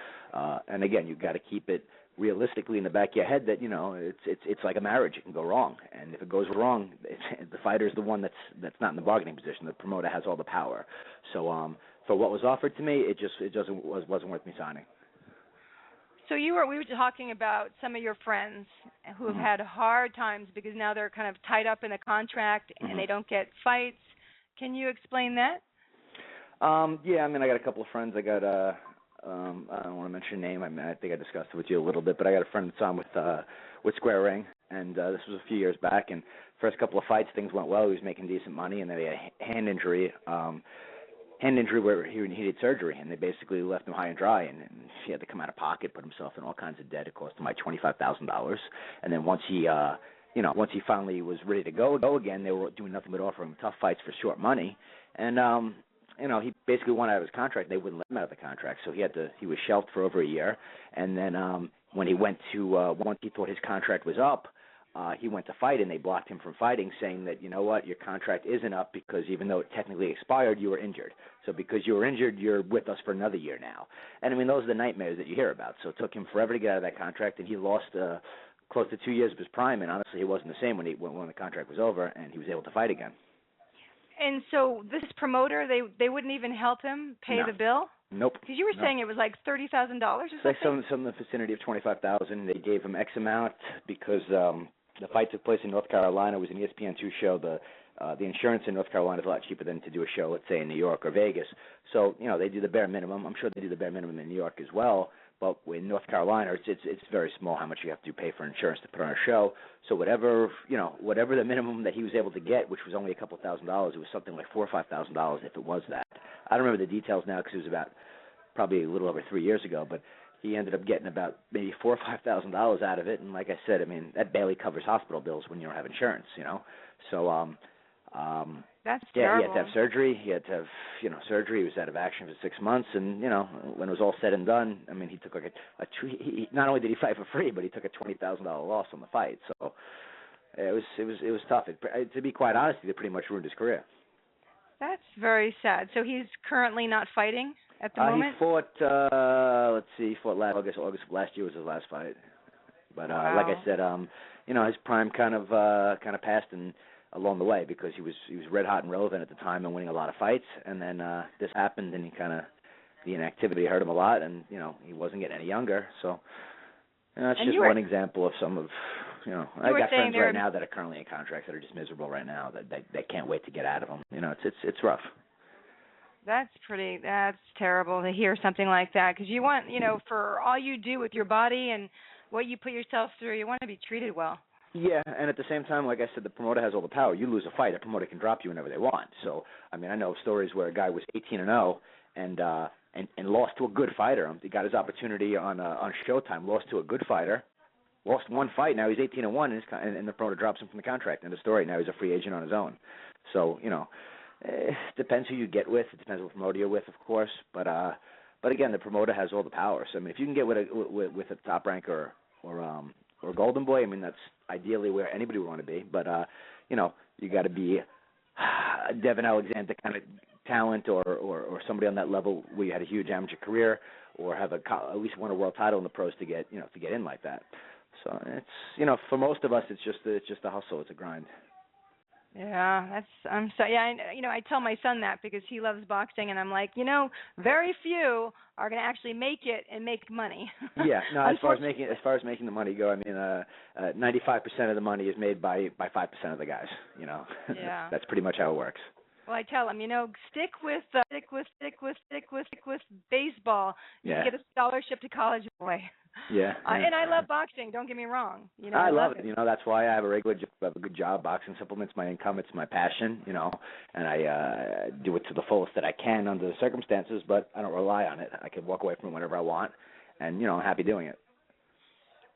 and again, you've got to keep it realistically in the back of your head that it's like a marriage; it can go wrong, and if it goes wrong, the fighter is the one that's not in the bargaining position. The promoter has all the power. So, for what was offered to me, it wasn't worth me signing. So we were talking about some of your friends who have had hard times because now they're kind of tied up in a contract and they don't get fights. Can you explain that? Yeah, I got a couple of friends. I got I don't want to mention a name. I think I discussed it with you a little bit, but I got a friend that's on with Square Ring, and this was a few years back. And first couple of fights, things went well. He was making decent money, and then he had a hand injury. Where he needed surgery, and they basically left him high and dry, and he had to come out of pocket, put himself in all kinds of debt. It cost him like $25,000. And then once he finally was ready to go again, they were doing nothing but offering him tough fights for short money. And he basically wanted out of his contract. They wouldn't let him out of the contract, so he was shelved for over a year. And then when he went to once he thought his contract was up, he went to fight, and they blocked him from fighting, saying that, you know what, your contract isn't up because even though it technically expired, you were injured. So because you were injured, you're with us for another year now. And, those are the nightmares that you hear about. So it took him forever to get out of that contract, and he lost close to 2 years of his prime, and honestly, he wasn't the same when the contract was over, and he was able to fight again. And so this promoter, they wouldn't even help him pay the bill? Nope. Because you were saying it was like $30,000 or something? Like some in the vicinity of $25,000. They gave him X amount because the fight took place in North Carolina. It was an ESPN2 show. The insurance in North Carolina is a lot cheaper than to do a show, let's say, in New York or Vegas. So, they do the bare minimum. I'm sure they do the bare minimum in New York as well. But in North Carolina, it's very small how much you have to pay for insurance to put on a show. So whatever the minimum that he was able to get, which was only a couple $1,000, it was something like $4,000 or $5,000 if it was that. I don't remember the details now because it was about probably a little over 3 years ago, but he ended up getting about maybe $4,000 or $5,000 out of it, and like I said, that barely covers hospital bills when you don't have insurance, So, that's yeah, terrible. he had to have surgery. He had to have, surgery. He was out of action for 6 months, and when it was all said and done, he took like not only did he fight for free, but he took a $20,000 loss on the fight. So it was tough. To be quite honest, it pretty much ruined his career. That's very sad. So he's currently not fighting at the moment? He fought, he fought last August of last year was his last fight. But wow. Like I said, his prime kind of passed and along the way because he was red hot and relevant at the time and winning a lot of fights. And then this happened, and the inactivity hurt him a lot, and he wasn't getting any younger. So it's just one example of some of I got friends right now that are currently in contracts that are just miserable right now that can't wait to get out of them. It's rough. That's terrible to hear something like that because you want, for all you do with your body and what you put yourself through, you want to be treated well. Yeah, and at the same time, like I said, the promoter has all the power. You lose a fight, a promoter can drop you whenever they want. So, I know stories where a guy was 18-0 and lost to a good fighter. He got his opportunity on Showtime, lost to a good fighter, lost one fight. Now he's 18-1, and the promoter drops him from the contract. End of story. Now he's a free agent on his own. So, it depends who you get with. It depends what promoter you're with, of course. But But again, the promoter has all the power. So I mean, if you can get with a top rank or golden boy, I mean that's ideally where anybody would want to be. But you got to be Devin Alexander kind of talent, or somebody on that level where you had a huge amateur career, or have at least won a world title in the pros to get in like that. So it's for most of us, it's just a hustle. It's a grind. Yeah, I tell my son that because he loves boxing, and I'm like, very few are going to actually make it and make money. Yeah, no. As far as making the money go, I mean, 95% of the money is made by 5% of the guys. Yeah. That's pretty much how it works. Well, I tell him, stick with baseball. You get a scholarship to college away. Yeah. And I love boxing. Don't get me wrong. I love it. That's why I have a regular job. I have a good job. Boxing supplements my income. It's my passion. And I do it to the fullest that I can under the circumstances. But I don't rely on it. I can walk away from it whenever I want, and I'm happy doing it.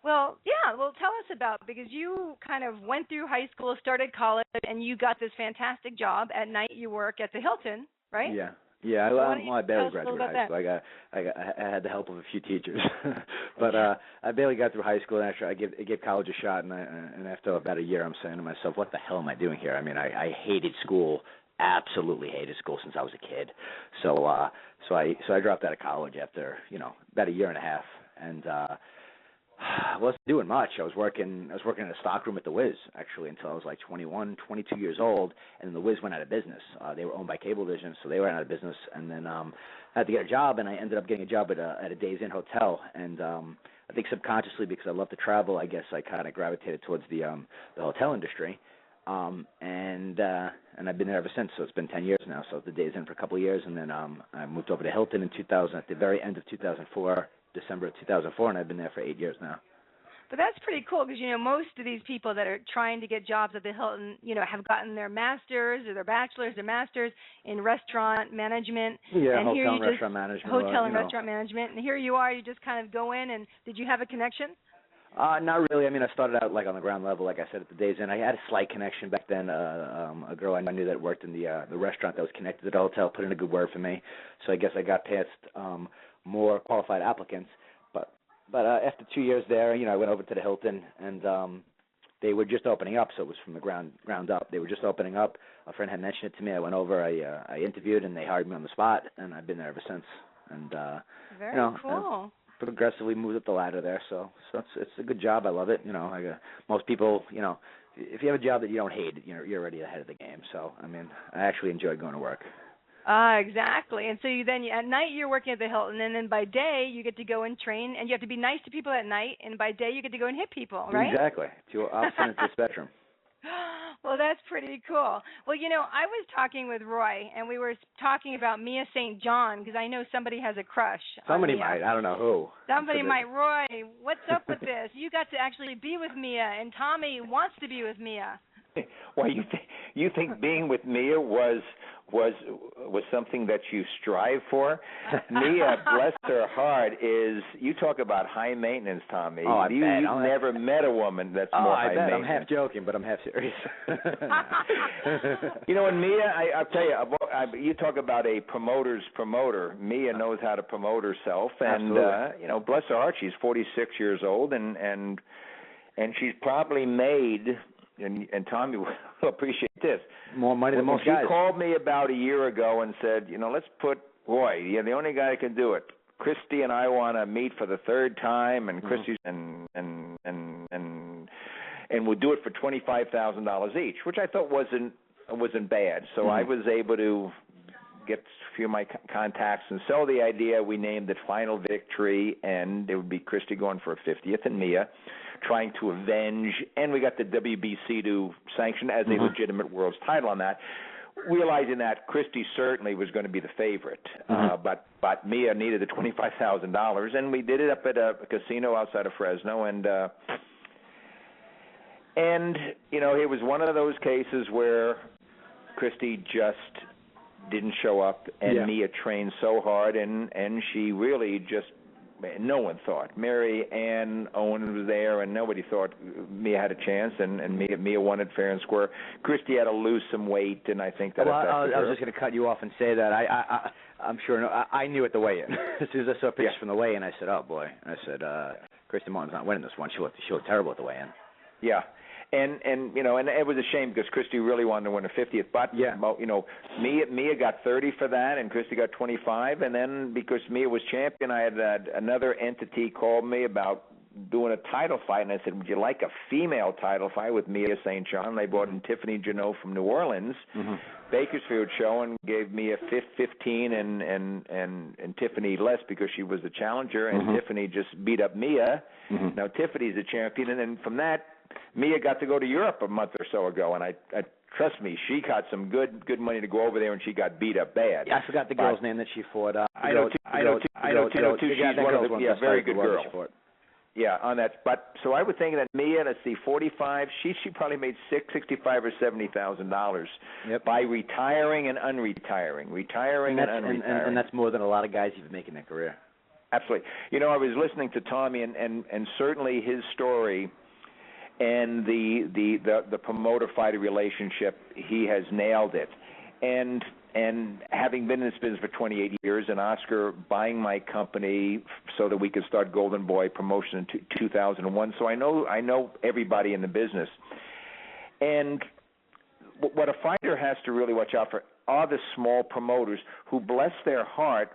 Well, yeah. Well, tell us about, because you kind of went through high school, started college, and you got this fantastic job. At night, you work at the Hilton, right? Yeah. Yeah, I barely graduated high school. I had the help of a few teachers, but I barely got through high school. And after I gave college a shot, and after about a year, I'm saying to myself, "What the hell am I doing here?" I mean, I hated school, absolutely hated school since I was a kid. So I dropped out of college after about a year and a half, and I wasn't doing much. I was working in a stockroom at the Wiz actually until I was like 21, 22 years old, and then the Wiz went out of business. They were owned by Cablevision, so they went out of business, and then I had to get a job, and I ended up getting a job at a Days Inn hotel, and I think subconsciously because I love to travel, I guess I kind of gravitated towards the hotel industry, and I've been there ever since. So it's been 10 years now. So the Days Inn for a couple of years, and then I moved over to Hilton in 2000 at the very end of 2004. December of 2004, and I've been there for 8 years now. But that's pretty cool because, most of these people that are trying to get jobs at the Hilton, have gotten their master's or their bachelor's or master's in restaurant management. Yeah, and hotel and restaurant management. Hotel and restaurant management. And here you are, you just kind of go in, and did you have a connection? Not really. I mean, I started out like on the ground level, like I said, at the Days Inn. I had a slight connection back then. A girl I knew that worked in the restaurant that was connected to the hotel put in a good word for me. So I guess I got past more qualified applicants, but after 2 years there, I went over to the Hilton, and they were just opening up, so it was from the ground up. They were just opening up. A friend had mentioned it to me. I went over, I interviewed, and they hired me on the spot, and I've been there ever since. And very cool. I've progressively moved up the ladder there, so it's a good job. I love it. Most people, if you have a job that you don't hate, you're already ahead of the game. So I mean, I actually enjoy going to work. Exactly. And so at night you're working at the Hilton, and then by day you get to go and train, and you have to be nice to people at night, and by day you get to go and hit people, right? Exactly. To opposite ends of the spectrum. Well, that's pretty cool. Well, I was talking with Roy, and we were talking about Mia St. John, because I know somebody has a crush Somebody on Mia. might. I don't know who. Somebody might. Roy, what's up with this? You got to actually be with Mia, and Tommy wants to be with Mia. Well, you think being with Mia was something that you strive for? Mia, bless her heart, you talk about high maintenance, Tommy. Oh, You've never met a woman that's more high maintenance. I'm half joking, but I'm half serious. And Mia, I'll tell you, you talk about a promoter's promoter. Mia knows how to promote herself, and bless her heart, she's 46 years old, and she's probably made. And Tommy will appreciate this. More money than most guys. She called me about a year ago and said, let's put Roy. You're the only guy that can do it. Christy and I want to meet for the third time, and Christy's and we'll do it for $25,000 each, which I thought wasn't bad. So I was able to get a few of my contacts and sell the idea. We named it Final Victory, and it would be Christy going for a 50th and Mia trying to avenge, and we got the WBC to sanction as a legitimate world's title on that, realizing that Christy certainly was going to be the favorite, but Mia needed the $25,000, and we did it up at a casino outside of Fresno, and it was one of those cases where Christy just didn't show up, and Mia trained so hard, and she really just no one thought. Mary Ann Owen was there, and nobody thought Mia had a chance, and Mia won it fair and square. Christy had to lose some weight, and I think that affected her. I was just going to cut you off and say that I'm sure I knew at the weigh-in. As soon as I saw pictures from the weigh-in, I said, "Oh boy!" I said, "Christy Martin's not winning this one. She looked terrible at the weigh-in." Yeah. And it was a shame because Christy really wanted to win her 50th. But Mia got 30 for that, and Christy got 25. And then because Mia was champion, I had another entity called me about doing a title fight, and I said, "Would you like a female title fight with Mia St. John?" They brought in Tiffany Janot from New Orleans, Bakersfield show, and gave Mia 15 and Tiffany less because she was the challenger, and Tiffany just beat up Mia. Now Tiffany's the champion, and then from that, Mia got to go to Europe a month or so ago, and I trust me, she got some good money to go over there, and she got beat up bad. Yeah, I forgot the girl's name that she fought. I know too. She's one of the very good girl. Yeah, on that. But so I would think that Mia, let's see, 45. She probably made $65,000 or $70,000 by retiring and unretiring, and that's more than a lot of guys even make in their career. Absolutely. I was listening to Tommy, and certainly his story. And the promoter-fighter relationship, he has nailed it. And having been in this business for 28 years, and Oscar buying my company so that we could start Golden Boy Promotion in 2001, so I know everybody in the business. And what a fighter has to really watch out for are the small promoters who, bless their heart,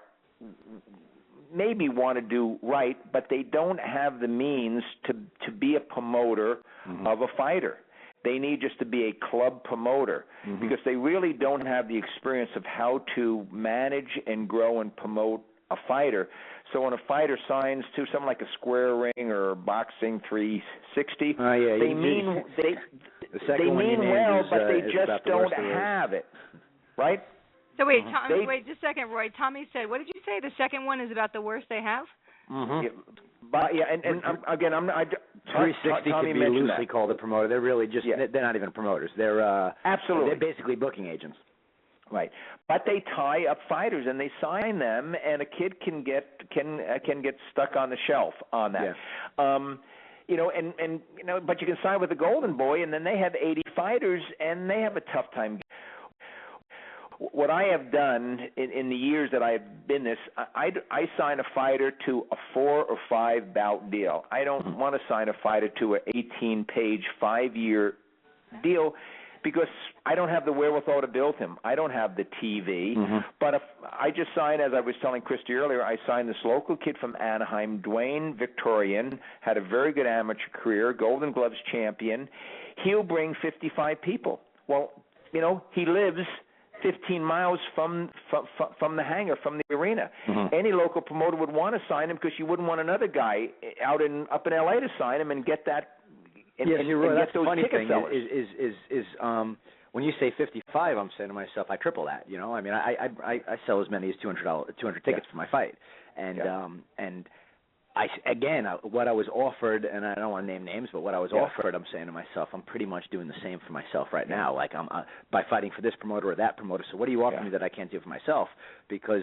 maybe want to do right, but they don't have the means to be a promoter of a fighter. They need just to be a club promoter because they really don't have the experience of how to manage and grow and promote a fighter. So when a fighter signs to something like a Square Ring or Boxing 360, they mean well, but they just don't have it, right? So wait, wait just a second, Roy. Tommy said, what did you say? The second one is about the worst they have? Again, I'm not. 360 could be loosely called a promoter. They're really just they're not even promoters. They're absolutely they're basically booking agents. Right, but they tie up fighters and they sign them, and a kid can get stuck on the shelf on that. Yeah. But you can sign with the Golden Boy, and then they have 80 fighters, and they have a tough time. What I have done in the years that I've been this, I sign a fighter to a 4 or 5 bout deal. I don't want to sign a fighter to an 18-page, 5-year deal because I don't have the wherewithal to build him. I don't have the TV. But if I just signed, as I was telling Christy earlier, I signed this local kid from Anaheim, Dwayne Victorian, had a very good amateur career, Golden Gloves champion. He'll bring 55 people. Well, he lives 15 miles from the hangar, from the arena. Any local promoter would want to sign him because you wouldn't want another guy up in LA to sign him and get that. You're right. That's those the funny thing sellers. is when you say 55, I'm saying to myself, I triple that. I mean, I sell as many as 200 tickets for my fight, and what I was offered, and I don't want to name names, but what I was offered, I'm saying to myself, I'm pretty much doing the same for myself right now. Like I'm by fighting for this promoter or that promoter. So what do you offer me that I can't do for myself? Because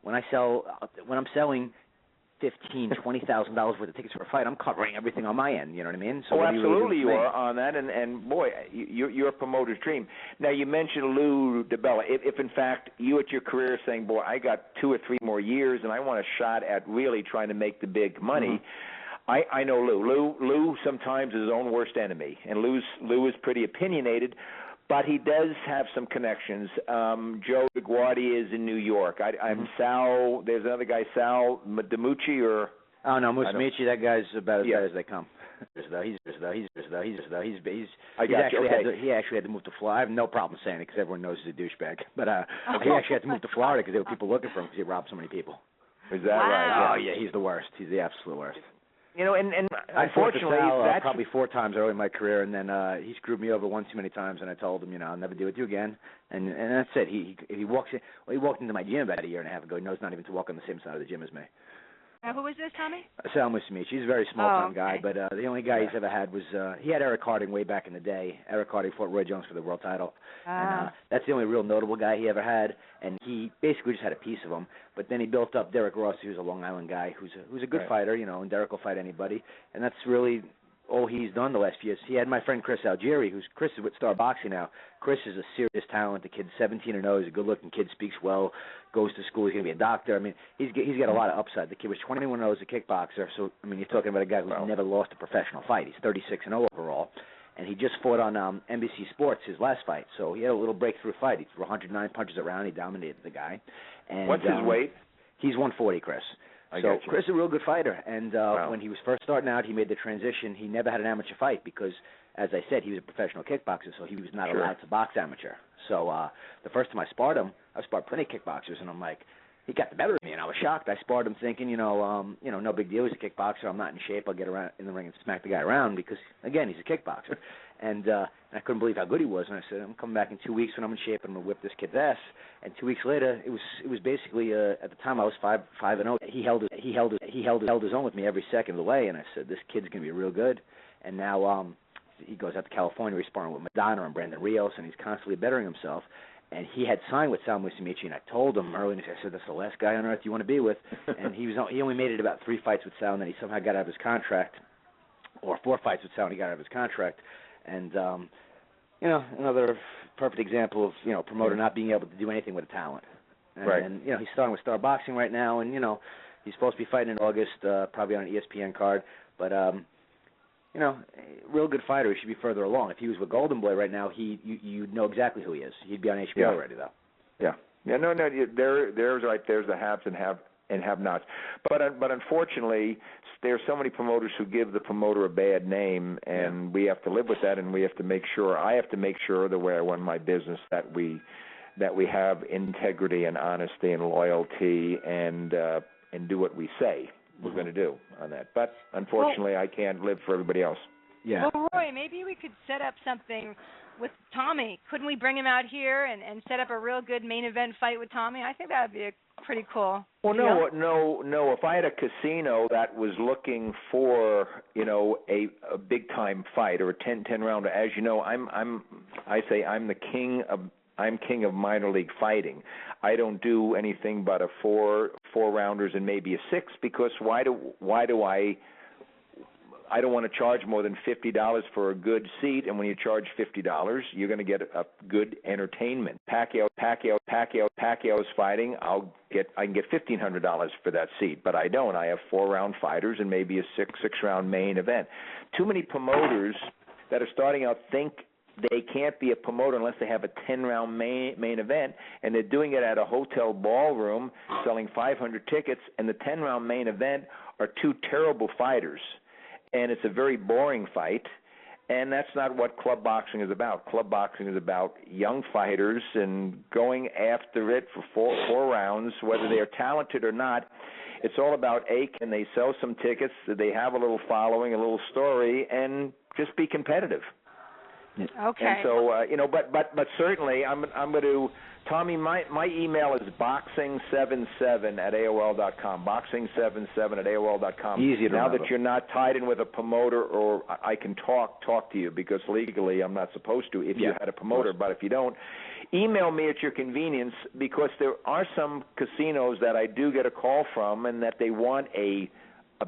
when I'm selling $15,000-$20,000 worth of tickets for a fight, I'm covering everything on my end. You know what I mean? So absolutely, you are on that, and boy, you're a promoter's dream. Now you mentioned Lou DiBella. If in fact you at your career saying, boy, I got 2 or 3 more years, and I want a shot at really trying to make the big money. I know Lou. Lou sometimes is his own worst enemy, and Lou is pretty opinionated. But he does have some connections. Joe DeGuardi is in New York. I'm Sal. There's another guy, Sal Demucci, or Musumeci. That guy's about as bad as they come. He actually had to move to Florida. I have no problem saying it because everyone knows he's a douchebag. But he actually had to move to Florida because there were people looking for him because he robbed so many people. Is that right? Oh yeah, he's the worst. He's the absolute worst. And unfortunately, that's probably 4 times early in my career, and then he screwed me over one too many times, and I told him, I'll never do it to you again, and that's it. He walked into my gym about a year and a half ago. He knows not even to walk on the same side of the gym as me. Who was this, Tommy? Sal Musumeci. He's a very small-time okay. guy, but the only guy he's ever had was he had Eric Harding way back in the day. Eric Harding fought Roy Jones for the world title. And that's the only real notable guy he ever had, and he basically just had a piece of him. But then he built up Derek Rossi, who's a Long Island guy, who's a good fighter, you know, and Derek will fight anybody. And that's really all he's done the last few years. He had my friend Chris Algieri, Chris is with Star Boxing now. Chris is a serious talent. The kid's 17-0. He's a good-looking kid, speaks well, goes to school. He's going to be a doctor. I mean, he's got a lot of upside. The kid was 21-0 as a kickboxer. So, I mean, you're talking about a guy who's never lost a professional fight. He's 36-0 overall. And he just fought on NBC Sports, his last fight. So he had a little breakthrough fight. He threw 109 punches around. He dominated the guy. And, what's his weight? He's 140, Chris. So Chris is a real good fighter, and when he was first starting out, he made the transition. He never had an amateur fight because, as I said, he was a professional kickboxer, so he was not allowed to box amateur. So the first time I sparred him, I sparred plenty of kickboxers, and I'm like, he got the better of me, and I was shocked. I sparred him thinking, no big deal. He's a kickboxer. I'm not in shape. I'll get around in the ring and smack the guy around because, again, he's a kickboxer. And I couldn't believe how good he was. And I said, I'm coming back in 2 weeks when I'm in shape, and I'm gonna whip this kid's ass. And 2 weeks later, it was basically at the time I was 5-0. He held his own with me every second of the way. And I said, this kid's gonna be real good. And now he goes out to California, he's sparring with Madonna and Brandon Rios, and he's constantly bettering himself. And he had signed with Sal Musumeci, and I told him early, and I said, that's the last guy on earth you want to be with. And he only made it about 3 fights with Sal, and then he somehow got out of his contract, or 4 fights with Sal, and he got out of his contract. And, another perfect example of, promoter not being able to do anything with a talent. And, he's starting with Star Boxing right now, and, he's supposed to be fighting in August, probably on an ESPN card. But, real good fighter. He should be further along. If he was with Golden Boy right now, you'd know exactly who he is. He'd be on HBO already, though. Yeah. Yeah, no, there's the haves and have-nots. But unfortunately, there's so many promoters who give the promoter a bad name, and we have to live with that, and I have to make sure the way I run my business that we have integrity and honesty and loyalty and do what we say we're going to do on that. But unfortunately, I can't live for everybody else. Yeah. Well, Roy, maybe we could set up something with Tommy. Couldn't we bring him out here and set up a real good main event fight with Tommy? I think that would be pretty cool. Well, no. If I had a casino that was looking for, a big time fight or a 10 rounder, as you know, I'm king of minor league fighting. I don't do anything but a four rounders and maybe a 6 because why do I don't want to charge more than $50 for a good seat, and when you charge $50, you're going to get a good entertainment. Pacquiao's fighting, I can get $1,500 for that seat, but I don't. I have 4-round fighters and maybe a six-round main event. Too many promoters that are starting out think they can't be a promoter unless they have a 10-round main event, and they're doing it at a hotel ballroom, selling 500 tickets, and the 10-round main event are 2 terrible fighters. And it's a very boring fight, and that's not what club boxing is about. Club boxing is about young fighters and going after it for four rounds, whether they are talented or not. It's all about, can they sell some tickets, do they have a little following, a little story, and just be competitive. Okay. And so, but certainly I'm going to, Tommy, my email is boxing77@AOL.com, boxing77@AOL.com. Easy to Now remember. that you're not tied in with a promoter, or I can talk to you, because legally I'm not supposed to if you had a promoter, but if you don't, email me at your convenience, because there are some casinos that I do get a call from and that they want a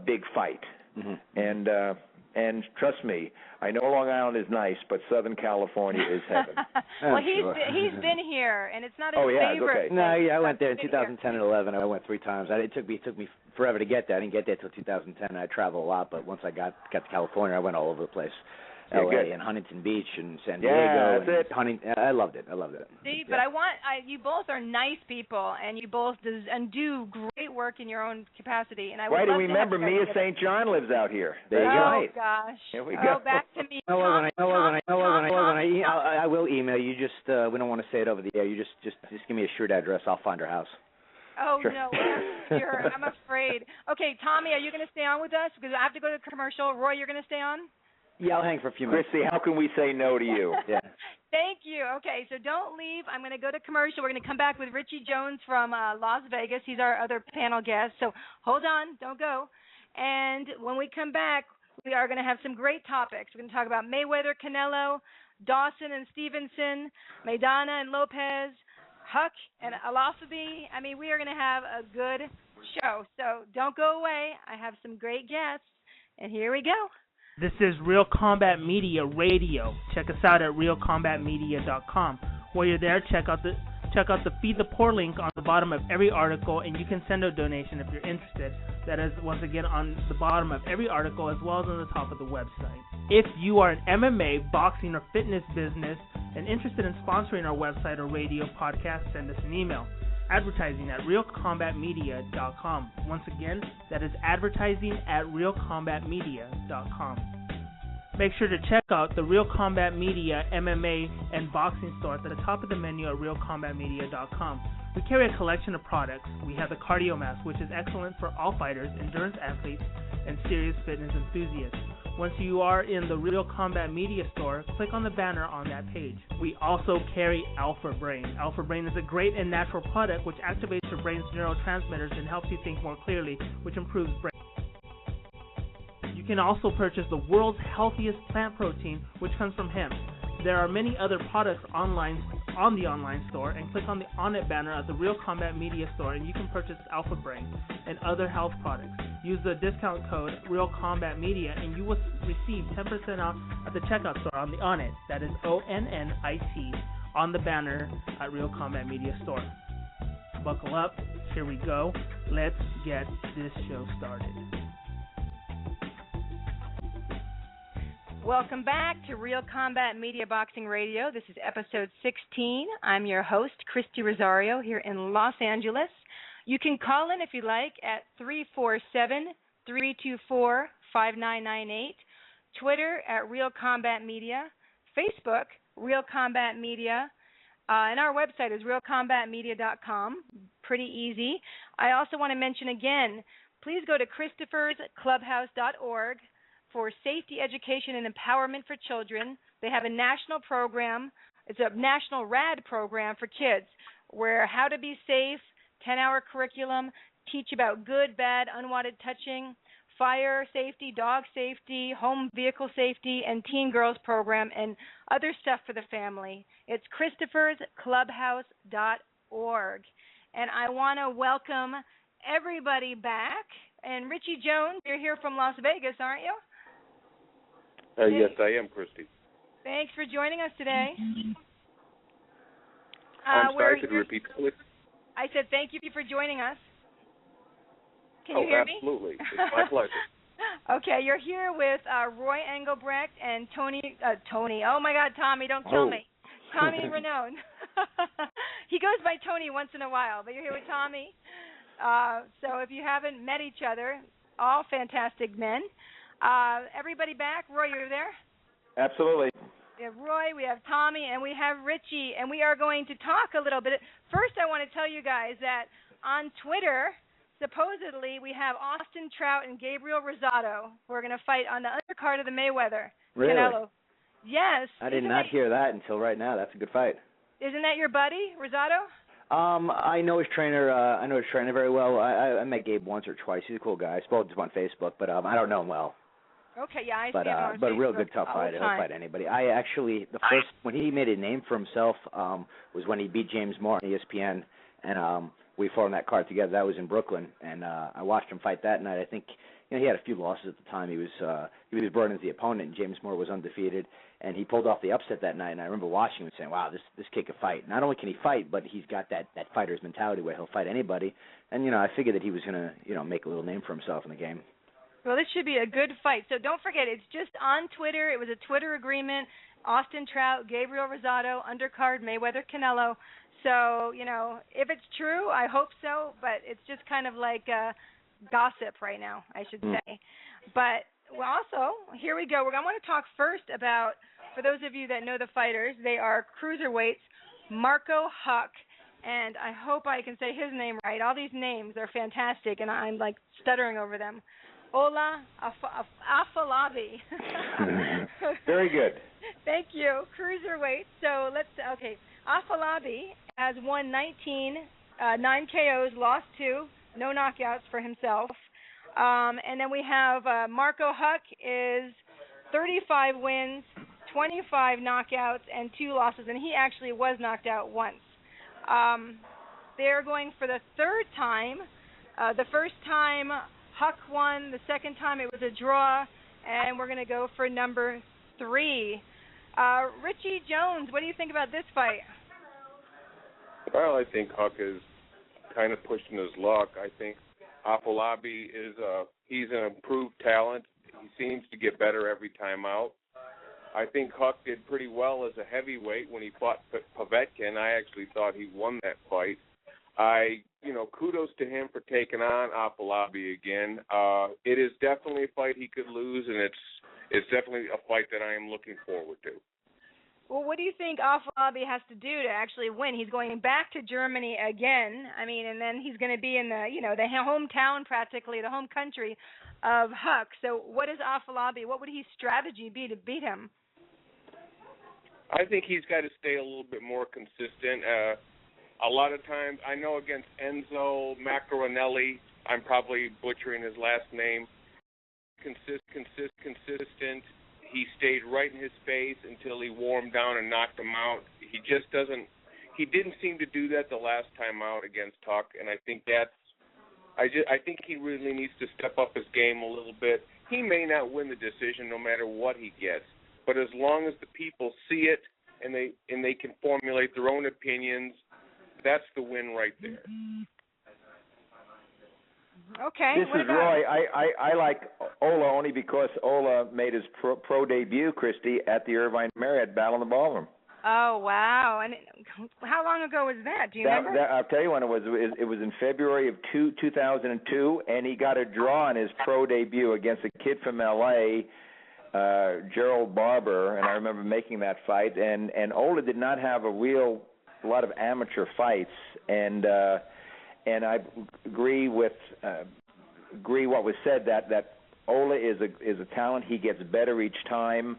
big fight. Mm-hmm. And trust me, I know Long Island is nice, but Southern California is heaven. Well, he's been here, and it's not his favorite. Okay. No, I went there in 2010 and 11. I went 3 times. It took me forever to get there. I didn't get there till 2010. I travel a lot, but once I got to California, I went all over the place. L.A. and Huntington Beach and San Diego. Yeah, that's it. I loved it. See, but you both are nice people, and you both do great work in your own capacity. And I would love to remember, Mia St. John lives out here. There you go. Oh gosh. Here we go. Back to me. I will email you. Just we don't want to say it over the air. You just give me a street address. I'll find her house. Oh, sure. No, I'm afraid. Okay, Tommy, are you going to stay on with us? Because I have to go to the commercial. Roy, you're going to stay on? Yeah, I'll hang for a few minutes. Christy, how can we say no to you? Yeah. Thank you. Okay, so don't leave. I'm going to go to commercial. We're going to come back with Richie Jones from Las Vegas. He's our other panel guest. So hold on. Don't go. And when we come back, we are going to have some great topics. We're going to talk about Mayweather, Canelo, Dawson and Stevenson, Maidana and Lopez, Huck and Alasabi. I mean, we are going to have a good show. So don't go away. I have some great guests. And here we go. This is Real Combat Media Radio. Check us out at realcombatmedia.com. While you're there, check out the Feed the Poor link on the bottom of every article, and you can send a donation if you're interested. That is, once again, on the bottom of every article as well as on the top of the website. If you are an MMA, boxing, or fitness business and interested in sponsoring our website or radio podcast, send us an email. Advertising at realcombatmedia.com. Once again, that is advertising at realcombatmedia.com. Make sure to check out the Real Combat Media MMA and boxing store at the top of the menu at realcombatmedia.com. We carry a collection of products. We have the Cardio Mask, which is excellent for all fighters, endurance athletes, and serious fitness enthusiasts. Once you are in the Real Combat Media store, click on the banner on that page. We also carry Alpha Brain. Alpha Brain is a great and natural product which activates your brain's neurotransmitters and helps you think more clearly, which improves brain. You can also purchase the world's healthiest plant protein, which comes from hemp. There are many other products online on the online store, and click on the On It banner at the Real Combat Media store, and you can purchase Alpha Brain and other health products. Use the discount code Real Combat Media, and you will receive 10% off at the checkout store on the On It. That is ONNIT on the banner at Real Combat Media store. Buckle up. Here we go. Let's get this show started. Welcome back to Real Combat Media Boxing Radio. This is episode 16. I'm your host, Christy Rosario, here in Los Angeles. You can call in if you like at 347-324-5998, Twitter at Real Combat Media, Facebook, Real Combat Media, and our website is realcombatmedia.com. Pretty easy. I also want to mention again, please go to christophersclubhouse.org for safety education and empowerment for children. They have a national program. It's a national RAD program for kids where how to be safe, 10-hour curriculum, teach about good, bad, unwanted touching, fire safety, dog safety, home vehicle safety, and teen girls program, and other stuff for the family. It's christophersclubhouse.org. And I want to welcome everybody back. And Richie Jones, you're here from Las Vegas, aren't you? Yes, I am, Christy. Thanks for joining us today. I'm sorry, could you repeat that? I said thank you for joining us. Can you hear me? Absolutely. It's my pleasure. Okay, you're here with Roy Englebrecht and Tony. Oh, my God, Tommy, don't kill me. Tommy Rainone. He goes by Tony once in a while, but you're here with Tommy. So if you haven't met each other, all fantastic men. Everybody back? Roy, you're there? Absolutely. We have Roy, we have Tommy, and we have Richie, and we are going to talk a little bit. First, I want to tell you guys that on Twitter, supposedly, we have Austin Trout and Gabriel Rosado who are going to fight on the undercard of the Mayweather. Really? Canelo. Yes. I did not hear that until right now. That's a good fight. Isn't that your buddy, Rosado? I know his trainer. I know his trainer very well. I met Gabe once or twice. He's a cool guy. I spoke to him on Facebook, but I don't know him well. Okay, yeah, I see him on but a real Facebook good tough all fighter. the He'll time. fight anybody. I actually when he made a name for himself was when he beat James Moore on ESPN, and we fought on that card together. That was in Brooklyn, and I watched him fight that night. I think he had a few losses at the time. He was brought in as the opponent, and James Moore was undefeated, and he pulled off the upset that night. And I remember watching him and saying, "Wow, this kid can fight. Not only can he fight, but he's got that fighter's mentality where he'll fight anybody." And I figured that he was gonna make a little name for himself in the game. Well, this should be a good fight. So don't forget, it's just on Twitter. It was a Twitter agreement. Austin Trout, Gabriel Rosado, undercard, Mayweather, Canelo. So, if it's true, I hope so, but it's just kind of like gossip right now, I should say. But also, here we go. I want to talk first about, for those of you that know the fighters, they are cruiserweights, Marco Huck, and I hope I can say his name right. All these names are fantastic, and I'm like stuttering over them. Ola Afolabi. Very good. Thank you. Cruiserweight. So okay. Afalabi has won 9 KOs, lost 2, no knockouts for himself. And then we have Marco Huck is 35 wins, 25 knockouts, and 2 losses, and he actually was knocked out once. They're going for the third time. The first time Huck won, the second time it was a draw, and we're going to go for number 3. Richie Jones, what do you think about this fight? Well, I think Huck is kind of pushing his luck. I think Afolabi he's an improved talent. He seems to get better every time out. I think Huck did pretty well as a heavyweight when he fought Povetkin. I actually thought he won that fight. Kudos to him for taking on Afolabi again. It is definitely a fight he could lose, and it's definitely a fight that I am looking forward to. Well, what do you think Afolabi has to do to actually win? He's going back to Germany again. And then he's going to be in the hometown, practically the home country of Huck. So what is Afolabi? What would his strategy be to beat him? I think he's got to stay a little bit more consistent. A lot of times, I know against Enzo Maccarinelli, I'm probably butchering his last name, consistent. He stayed right in his face until he wore him down and knocked him out. He didn't seem to do that the last time out against Huck, and I think I think he really needs to step up his game a little bit. He may not win the decision no matter what he gets, but as long as the people see it and they can formulate their own opinions, that's the win right there. Okay. This is Roy. I like Ola only because Ola made his pro debut, Christy, at the Irvine Marriott Battle in the Ballroom. Oh, wow. And how long ago was that? Do you remember? I'll tell you when it was. It was in February of 2002, and he got a draw on his pro debut against a kid from L.A., Gerald Barber, and I remember making that fight. And Ola did not have a lot of amateur fights, and I agree what was said that Ola is a talent. He gets better each time.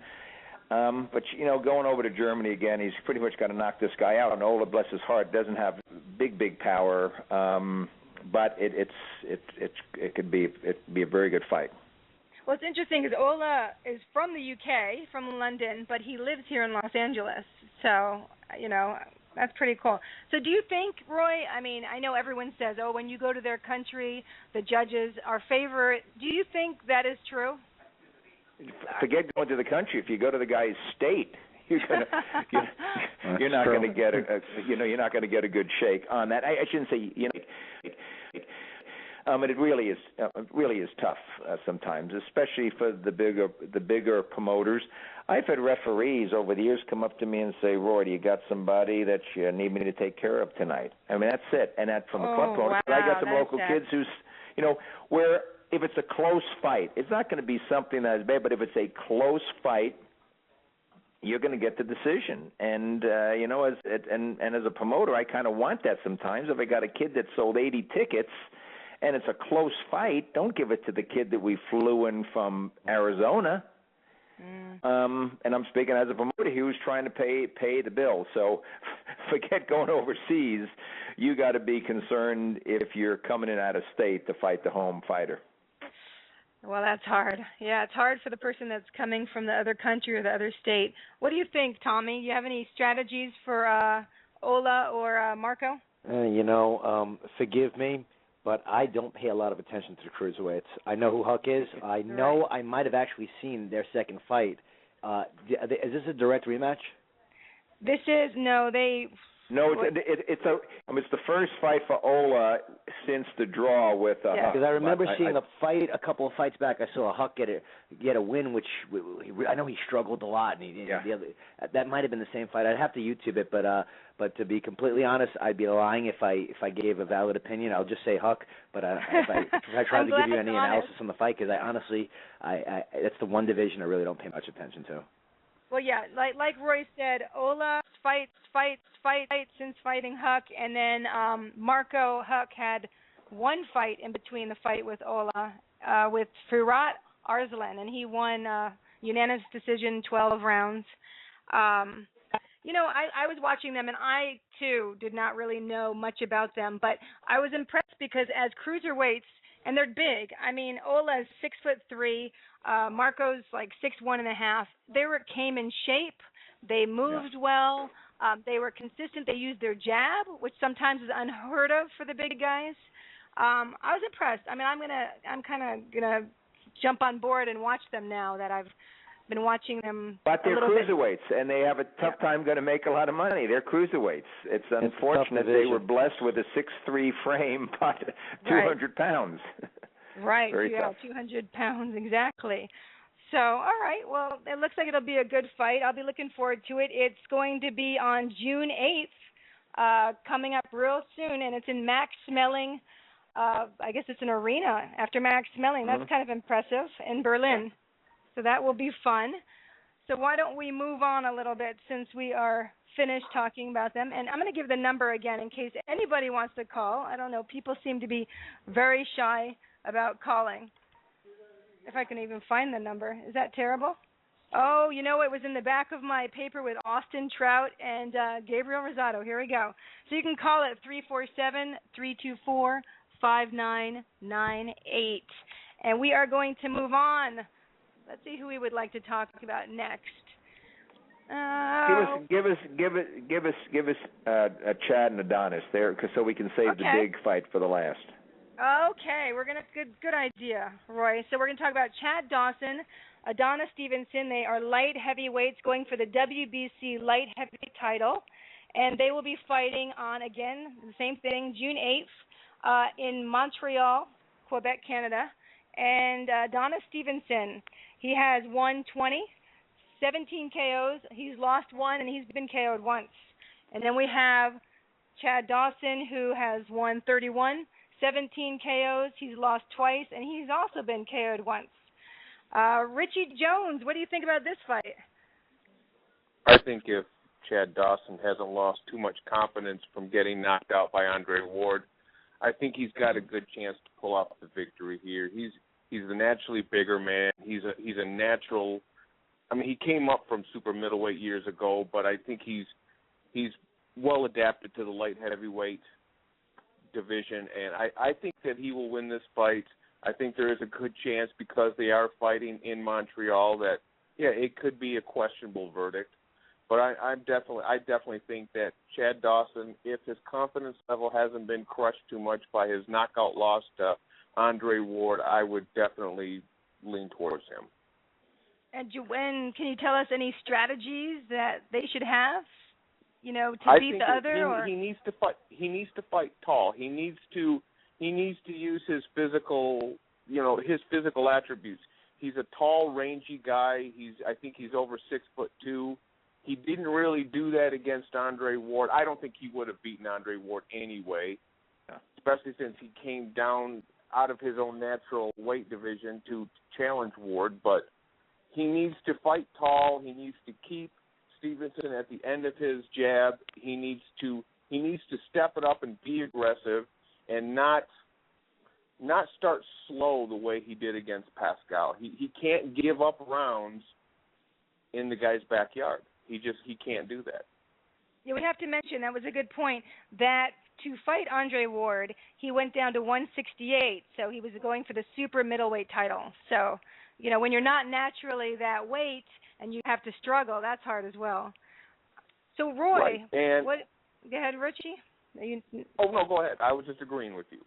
But going over to Germany again, he's pretty much got to knock this guy out. And Ola, bless his heart, doesn't have big power, but it could be a very good fight. Well, it's interesting because Ola is from the UK, from London, but he lives here in Los Angeles. So that's pretty cool. So do you think, Roy, I know everyone says, when you go to their country, the judges are favorite. Do you think that is true? Forget going to the country. If you go to the guy's state, you're not going to get you're not going to get a good shake on that. I shouldn't say and it really is tough sometimes, especially for the bigger promoters. I've had referees over the years come up to me and say, "Roy, do you got somebody that you need me to take care of tonight?" That's it. And that's from the club promoter. Wow, but I got some local kids who's, where if it's a close fight, it's not going to be something that is bad. But if it's a close fight, you're going to get the decision. And as a promoter, I kind of want that sometimes. If I got a kid that sold 80 tickets and it's a close fight, don't give it to the kid that we flew in from Arizona. And I'm speaking as a promoter. He was trying to pay the bill. So forget going overseas. You got to be concerned if you're coming in out of state to fight the home fighter. Well, that's hard. Yeah, it's hard for the person that's coming from the other country or the other state. What do you think, Tommy? Do you have any strategies for Ola or Marco? Forgive me, but I don't pay a lot of attention to the cruiserweights. I know who Huck is. I know I might have actually seen their second fight. Is this a direct rematch? This is No, it's the first fight for Ola since the draw with Huck. Because I remember seeing a couple of fights back. I saw Huck get a win, which I know he struggled a lot. And that might have been the same fight. I'd have to YouTube it, but to be completely honest, I'd be lying if I gave a valid opinion. I'll just say Huck. But if I tried to give you any analysis on the fight, because I honestly, that's the one division I really don't pay much attention to. Well, yeah, like Roy said, Ola fights since fighting Huck, and then Marco Huck had one fight in between the fight with Ola with Firat Arslan, and he won unanimous decision, 12 rounds. I was watching them, and I too did not really know much about them, but I was impressed because as cruiserweights, and they're big. I mean, Ola's 6'3", Marco's like 6'1.5". Came in shape. They moved well. They were consistent. They used their jab, which sometimes is unheard of for the big guys. I was impressed. I mean, I'm kind of gonna jump on board and watch them now that I've been watching them. But they're cruiserweights, and they have a tough Yeah. time going to make a lot of money. They're cruiserweights. It's unfortunate they were blessed with a 6'3" frame, but 200 pounds. Right. Very tough. 200 pounds exactly. So, all right. Well, it looks like it'll be a good fight. I'll be looking forward to it. It's going to be on June 8th, coming up real soon, and it's in Max Schmeling. I guess it's an arena after Max Schmeling. That's kind of impressive in Berlin. So that will be fun. So why don't we move on a little bit since we are finished talking about them. And I'm going to give the number again in case anybody wants to call. I don't know. People seem to be very shy about calling. If I can even find the number. Is that terrible? Oh, it was in the back of my paper with Austin Trout and Gabriel Rosado. Here we go. So you can call it 347-324-5998. And we are going to move on. Let's see who we would like to talk about next. Give us Chad and Adonis there, so we can save the big fight for the last. Okay, good idea, Roy. So we're gonna talk about Chad Dawson, Adonis Stevenson. They are light heavyweights going for the WBC light heavyweight title, and they will be fighting on again the same thing, June 8th, in Montreal, Quebec, Canada. And Adonis Stevenson, he has won 17 KOs. He's lost one, and he's been KO'd once. And then we have Chad Dawson, who has won 31, 17 KOs. He's lost twice, and he's also been KO'd once. Richie Jones, what do you think about this fight? I think if Chad Dawson hasn't lost too much confidence from getting knocked out by Andre Ward, I think he's got a good chance to pull off the victory here. He's the naturally bigger man. He's a natural. I mean, he came up from super middleweight years ago, but I think he's well adapted to the light heavyweight division, and I think that he will win this fight. I think there is a good chance because they are fighting in Montreal that it could be a questionable verdict. But I definitely think that Chad Dawson, if his confidence level hasn't been crushed too much by his knockout loss to Andre Ward, I would definitely lean towards him. And Joanne, can you tell us any strategies that they should have, to beat the other? He needs to fight. He needs to fight tall. He needs to use his physical, his physical attributes. He's a tall, rangy guy. I think he's over 6'2". He didn't really do that against Andre Ward. I don't think he would have beaten Andre Ward anyway, especially since he came down out of his own natural weight division to challenge Ward. But he needs to fight tall. He needs to keep Stevenson at the end of his jab. He needs to step it up and be aggressive and not start slow the way he did against Pascal. He can't give up rounds in the guy's backyard. He can't do that. Yeah, we have to mention, that was a good point, that to fight Andre Ward, he went down to 168, so he was going for the super middleweight title. So, when you're not naturally that weight and you have to struggle, that's hard as well. So, Roy, go ahead, Richie. Oh, no, go ahead. I was just agreeing with you.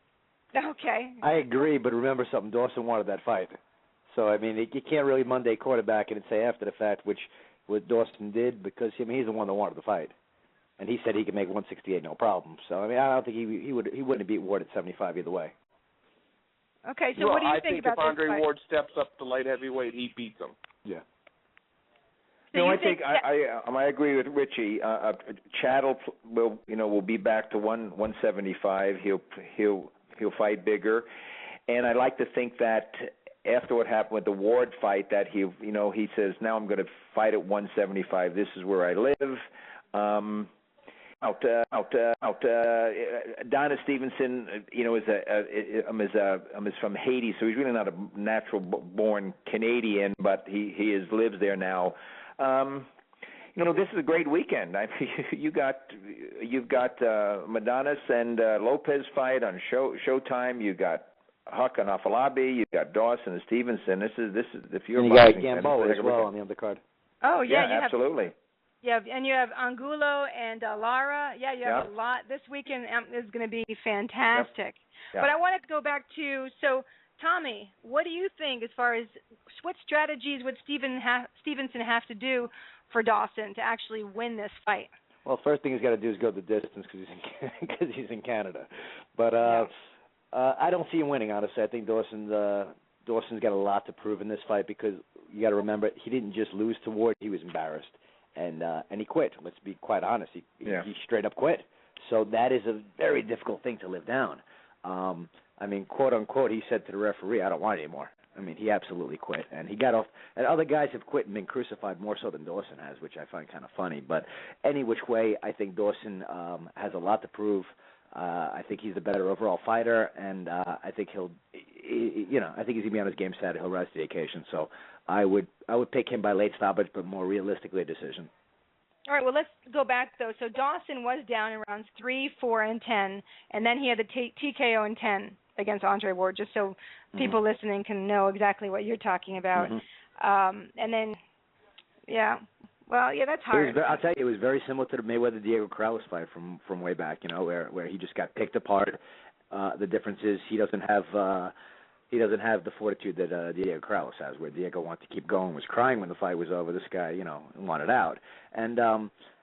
Okay. I agree, but remember something, Dawson wanted that fight. So, I mean, you can't really Monday quarterback it and say after the fact, what Dawson did, because he's the one that wanted the fight. And he said he could make 168 no problem. So, I mean, I don't think he wouldn't have beat Ward at 75 either way. Okay, so what do you think about this fight? I think if Andre Ward steps up to light heavyweight, he beats him. Yeah. So I think I agree with Richie. Chad will be back to 175. He'll fight bigger, and I like to think that after what happened with the Ward fight, that he says, now I'm going to fight at 175. This is where I live. Adonis Stevenson, is from Haiti, so he's really not a natural born Canadian, but he lives there now. this is a great weekend. I mean, you've got Madonis and Lopez fight on Showtime. You got Huck and Afalabi. You got Dawson and Stevenson. This is if you're and you got Gamboa as well on the undercard. Oh yeah, absolutely. And you have Angulo and Lara. Yeah, you have a lot. This weekend is going to be fantastic. But I wanted to go back to, so Tommy, what do you think as far as what strategies would Stevenson have to do for Dawson to actually win this fight? Well, first thing he's got to do is go the distance because he's in Canada. But I don't see him winning, honestly. I think Dawson's got a lot to prove in this fight because you got to remember he didn't just lose to Ward; he was embarrassed. And he quit. Let's be quite honest. He straight up quit. So that is a very difficult thing to live down. I mean, quote unquote, he said to the referee, "I don't want it anymore." I mean, he absolutely quit, and he got off. And other guys have quit and been crucified more so than Dawson has, which I find kind of funny. But any which way, I think Dawson has a lot to prove. I think he's the better overall fighter, and I think I think he's gonna be on his game Saturday. He'll rise to the occasion. So I would pick him by late stoppage, but more realistically a decision. All right, well, let's go back, though. So Dawson was down in rounds 3, 4, and 10, and then he had the TKO in 10 against Andre Ward, just so people listening can know exactly what you're talking about. And then, that's hard. I'll tell you, it was very similar to the Mayweather-Diego Corrales fight from way back, where he just got picked apart. The difference is he doesn't have the fortitude that Diego Corrales has, where Diego wanted to keep going, was crying when the fight was over. This guy, wanted out. And,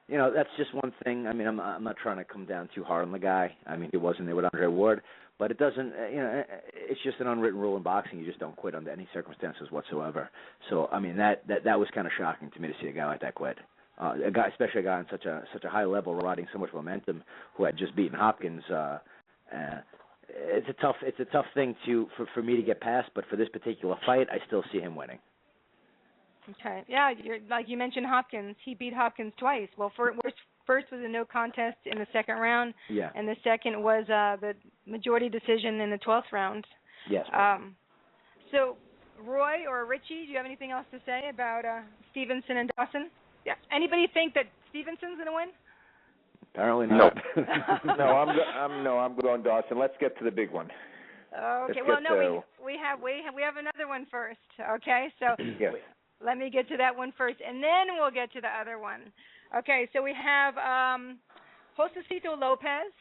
that's just one thing. I mean, I'm not trying to come down too hard on the guy. I mean, he wasn't there with Andre Ward. But it doesn't, it's just an unwritten rule in boxing. You just don't quit under any circumstances whatsoever. So, I mean, that was kind of shocking to me to see a guy like that quit. Especially a guy on such a high level, riding so much momentum, who had just beaten Hopkins. It's a tough thing for me to get past. But for this particular fight, I still see him winning. Okay. Yeah, like you mentioned Hopkins. He beat Hopkins twice. Well, first was a no contest in the second round. Yeah. And the second was the majority decision in the 12th round. Yes. So, Roy or Richie, do you have anything else to say about Stevenson and Dawson? Yeah. Anybody think that Stevenson's going to win? Apparently not. No. I'm going Dawson. Let's get to the big one. Okay. Well, no, we have another one first. Okay. So. Yes. Let me get to that one first, and then we'll get to the other one. Okay, so we have Josecito Lopez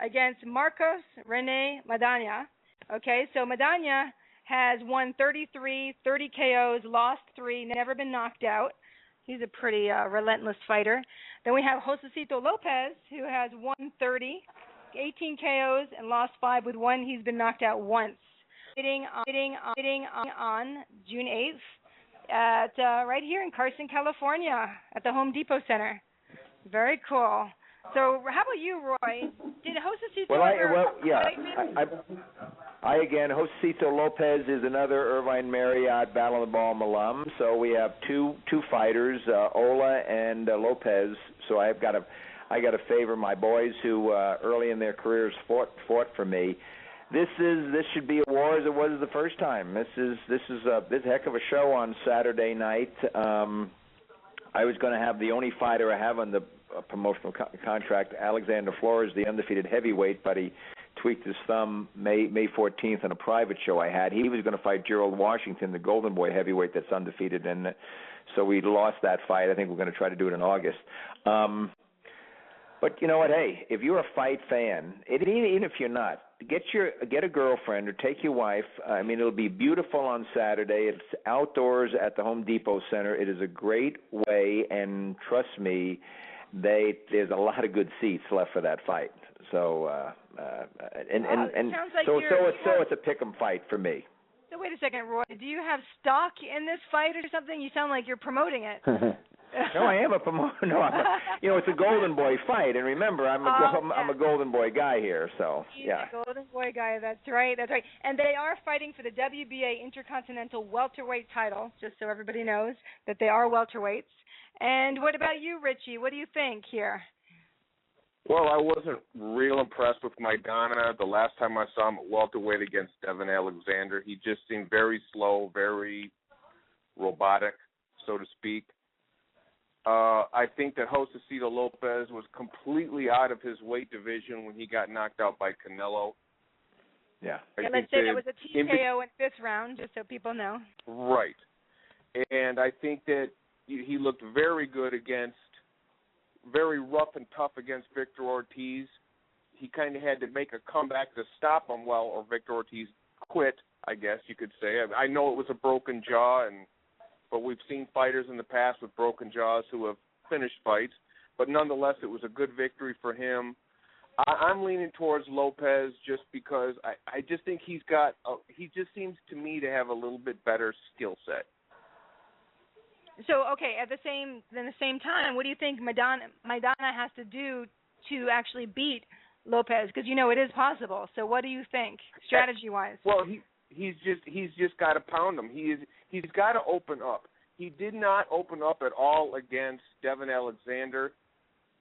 against Marcos Rene Madania. Okay, so Madania has won 30 KOs, lost 3, never been knocked out. He's a pretty relentless fighter. Then we have Josecito Lopez, who has won 30, 18 KOs, and lost 5 with 1. He's been knocked out once. Fighting on June 8th. At right here in Carson, California, at the Home Depot Center. Very cool. So, how about you, Roy? Did Josecito Josecito Lopez is another Irvine Marriott Battle of the Ball alum. So we have two fighters, Ola and Lopez. So I got to favor my boys who early in their careers fought for me. This should be a war as it was the first time. This is a heck of a show on Saturday night. I was going to have the only fighter I have on the promotional contract, Alexander Flores, the undefeated heavyweight, but he tweaked his thumb May 14th on a private show I had. He was going to fight Gerald Washington, the Golden Boy heavyweight that's undefeated, and so we lost that fight. I think we're going to try to do it in August. But you know what? Hey, if you're a fight fan, even if you're not, get a girlfriend or take your wife. I mean, it'll be beautiful on Saturday. It's outdoors at the Home Depot Center. It is a great way, and trust me, there's a lot of good seats left for that fight. So, it's a pick'em fight for me. So wait a second, Roy. Do you have stock in this fight or something? You sound like you're promoting it. No, I am a promoter. No, it's a Golden Boy fight, and remember, I'm a Golden Boy guy here. So He's a Golden Boy guy. That's right. And they are fighting for the WBA Intercontinental Welterweight title. Just so everybody knows that they are welterweights. And what about you, Richie? What do you think here? Well, I wasn't real impressed with Maidana. The last time I saw him at welterweight against Devin Alexander, he just seemed very slow, very robotic, so to speak. I think that Josecito Lopez was completely out of his weight division when he got knocked out by Canelo. Yeah. And let's say that was a TKO in 5th round, just so people know. Right. And I think that he looked very good very rough and tough against Victor Ortiz. He kind of had to make a comeback to stop him, or Victor Ortiz quit, I guess you could say. I know it was a broken jaw, but we've seen fighters in the past with broken jaws who have finished fights. But nonetheless, it was a good victory for him. I'm leaning towards Lopez just because I just think he just seems to me to have a little bit better skill set. So, okay, at the same time, what do you think Maidana has to do to actually beat Lopez? Because it is possible. So, what do you think, strategy-wise? Well, he's just got to pound him. He's got to open up. He did not open up at all against Devin Alexander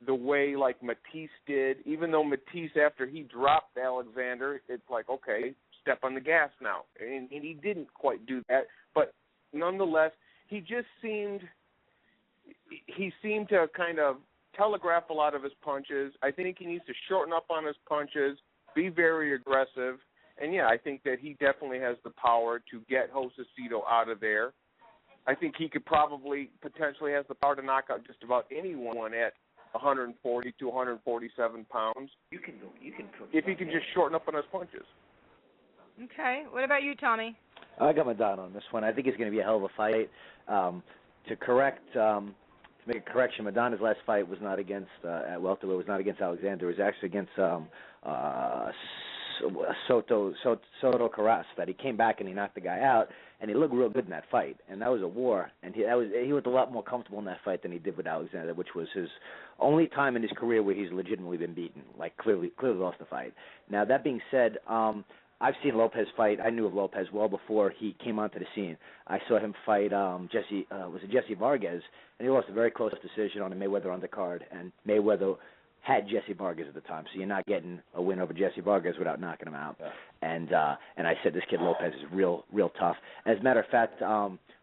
the way like Matisse did. Even though Matisse, after he dropped Alexander, it's like, okay, step on the gas now, and he didn't quite do that. But nonetheless, he seemed to kind of telegraph a lot of his punches. I think he needs to shorten up on his punches, be very aggressive, and I think that he definitely has the power to get Josecito out of there. I think he could potentially has the power to knock out just about anyone at 140 to 147 pounds. You can if he can just shorten up on his punches. Okay. What about you, Tommy? I got Maidana on this one. I think it's going to be a hell of a fight. To make a correction, Maidana's last fight was not against at welterweight. Was not against Alexander. It was actually against Soto Carras. That he came back and he knocked the guy out, and he looked real good in that fight. And that was a war. And he was a lot more comfortable in that fight than he did with Alexander, which was his only time in his career where he's legitimately been beaten, like clearly lost the fight. Now that being said, I've seen Lopez fight. I knew of Lopez well before he came onto the scene. I saw him fight Jesse Vargas, and he lost a very close decision on a Mayweather undercard, and Mayweather had Jesse Vargas at the time, so you're not getting a win over Jesse Vargas without knocking him out. Yeah. And I said this kid Lopez is real tough. As a matter of fact,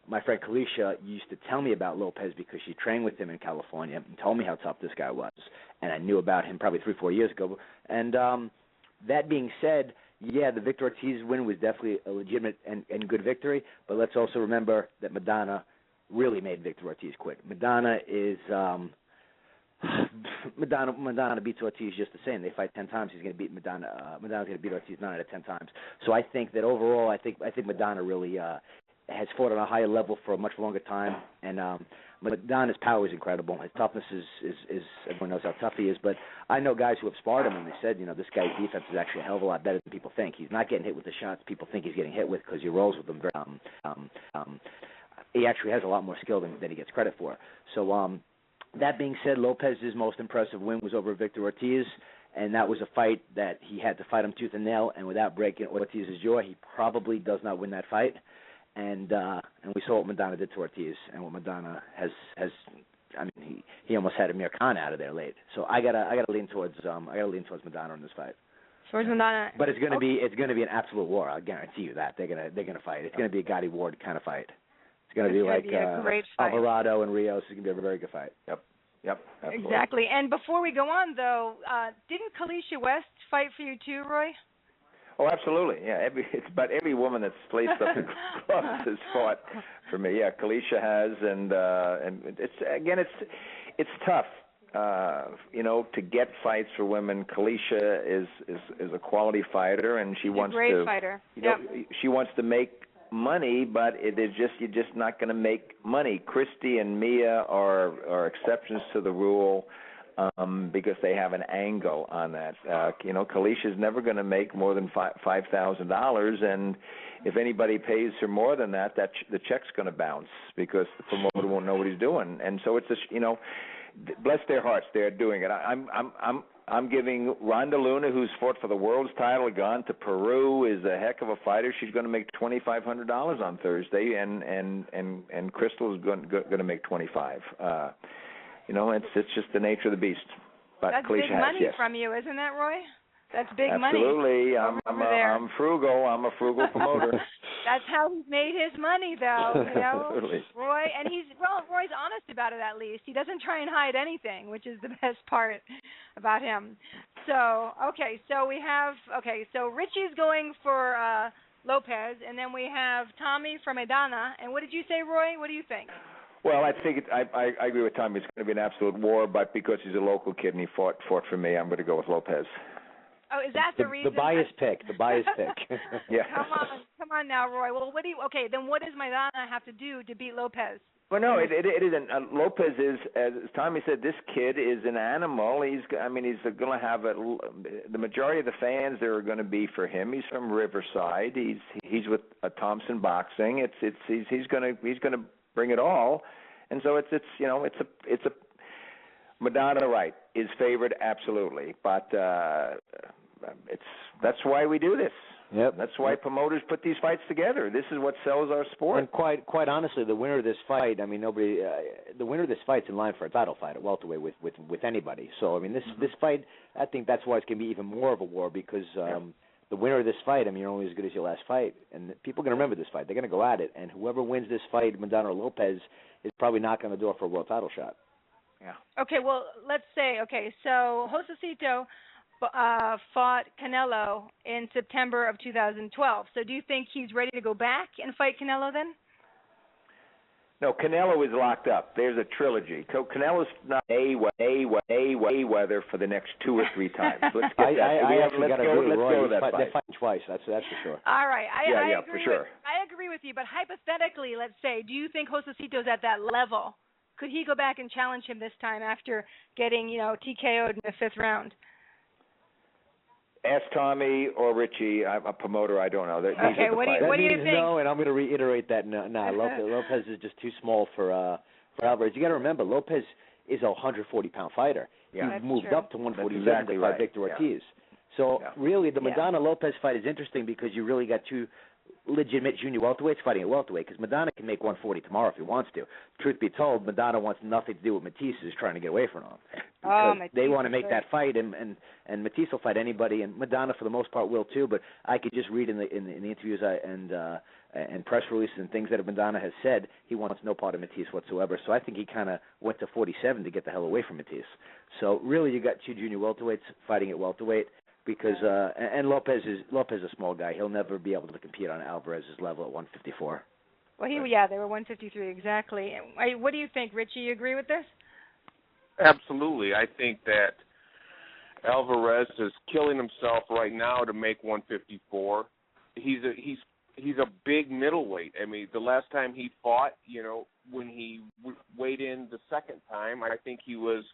my friend Kalisha used to tell me about Lopez because she trained with him in California and told me how tough this guy was, and I knew about him probably 3-4 years ago. And that being said, yeah, the Victor Ortiz win was definitely a legitimate and good victory, but let's also remember that Maidana really made Victor Ortiz quit. Maidana beats Ortiz just the same. They fight 10 times. He's going to beat Maidana. Maidana's going to beat Ortiz 9 out of 10 times. So I think that overall, I think Maidana really has fought on a higher level for a much longer time, and Maidana's power is incredible. His toughness is everyone knows how tough he is. But I know guys who have sparred him, and they said, this guy's defense is actually a hell of a lot better than people think. He's not getting hit with the shots people think he's getting hit with because he rolls with them very. He actually has a lot more skill than he gets credit for. So that being said, Lopez's most impressive win was over Victor Ortiz, and that was a fight that he had to fight him tooth and nail. And without breaking Ortiz's jaw, he probably does not win that fight. And we saw what Maidana did to Ortiz, and what Maidana has. I mean, he almost had Amir Khan out of there late. So I gotta lean towards Maidana in this fight. Towards Maidana. But it's gonna be an absolute war. I guarantee you that they're gonna fight. It's gonna be a Gotti Ward kind of fight. It's gonna be like a great fight. Alvarado and Rios. It's gonna be a very good fight. Yep. Absolutely. Exactly. And before we go on, though, didn't Kalisha West fight for you too, Roy? Oh, absolutely. Yeah, it's about every woman that's placed up in clubs has fought for me. Yeah, Kalisha has, and it's tough. To get fights for women. Kalisha is a quality fighter, and She's a great fighter. She wants to make money, but you're just not going to make money. Christy and Mia are exceptions to the rule. Because they have an angle on that. Kalisha's never going to make more than $5,000, and if anybody pays her more than that, the check's going to bounce because the promoter won't know what he's doing. And so it's just, bless their hearts, they're doing it. I'm giving Ronda Luna, who's fought for the world's title, gone to Peru, is a heck of a fighter. She's going to make $2,500 on Thursday, and Crystal is going to make $25,000. It's just the nature of the beast. But that's Kalisha big money yes. from you, isn't that, Roy? That's big money. Absolutely. There. I'm frugal. I'm a frugal promoter. That's how he's made his money, though. You know, Absolutely. Roy, and Roy's honest about it. At least he doesn't try and hide anything, which is the best part about him. So so Richie's going for Lopez, and then we have Tommy from Maidana. And what did you say, Roy? What do you think? Well, I think I agree with Tommy. It's going to be an absolute war, but because he's a local kid and he fought for me, I'm going to go with Lopez. Oh, is that the reason? The bias pick. Yeah. Come on now, Roy. Well, then what does Maidana have to do to beat Lopez? Well, no, it isn't. Lopez is, as Tommy said, this kid is an animal. He's going to have the majority of the fans there are going to be for him. He's from Riverside. He's with Thompson Boxing. He's going to bring it all, and so it's a Madonna, right, is favored absolutely, but that's why we do this. Yep. That's why promoters put these fights together. This is what sells our sport. And quite honestly, the winner of this fight, I mean, the winner of this fight's in line for a title fight at welterweight with anybody. So I mean, this fight, I think that's why it's going to be even more of a war because. The winner of this fight, I mean, you're only as good as your last fight. And people are going to remember this fight. They're going to go at it. And whoever wins this fight, Madonna or Lopez, is probably knocking on the door for a world title shot. Yeah. Okay, well, let's say, so Josecito fought Canelo in September of 2012. So do you think he's ready to go back and fight Canelo then? No, Canelo is locked up. There's a trilogy. Canelo's not Mayweather for the next 2 or 3 times. Let's get let's go to that fight. They're fighting twice. That's for sure. All right. I agree for sure. I agree with you. But hypothetically, let's say, do you think Josecito's at that level? Could he go back and challenge him this time after getting, TKO'd in the 5th round? Ask Tommy or Richie. I'm a promoter. I don't know. Okay, what do you think? No, and I'm going to reiterate that. No, Lopez is just too small for Alvarez. You got to remember, Lopez is a 140-pound fighter. Yeah. He moved up to 147 exactly to fight right. Victor Ortiz. So really, the Madonna-Lopez fight is interesting because you really got 2 legitimate junior welterweights fighting at welterweight because Madonna can make 140 tomorrow if he wants to. Truth be told, Madonna wants nothing to do with Matisse, who's trying to get away from him. Because they want to make that fight, and Matisse will fight anybody, and Madonna for the most part will too. But I could just read in the interviews and press releases and things that Madonna has said he wants no part of Matisse whatsoever. So I think he kind of went to 47 to get the hell away from Matisse. So really, you got 2 junior welterweights fighting at welterweight. Because and Lopez is a small guy. He'll never be able to compete on Alvarez's level at 154. Well, they were 153 exactly. What do you think, Richie? You agree with this? Absolutely. I think that Alvarez is killing himself right now to make 154. He's a big middleweight. I mean, the last time he fought, when he weighed in the second time, I think he was,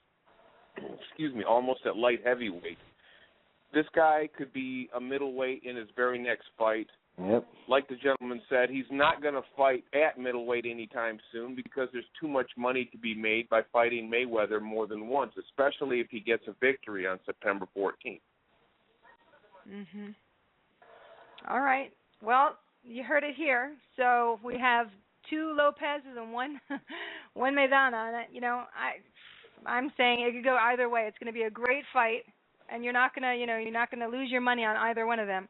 almost at light heavyweight. This guy could be a middleweight in his very next fight. Yep. Like the gentleman said, he's not going to fight at middleweight anytime soon because there's too much money to be made by fighting Mayweather more than once, especially if he gets a victory on September 14th. Mhm. All right. Well, you heard it here. So we have 2 Lopez's and one Maidana. I'm saying it could go either way. It's going to be a great fight. And you're not gonna lose your money on either one of them.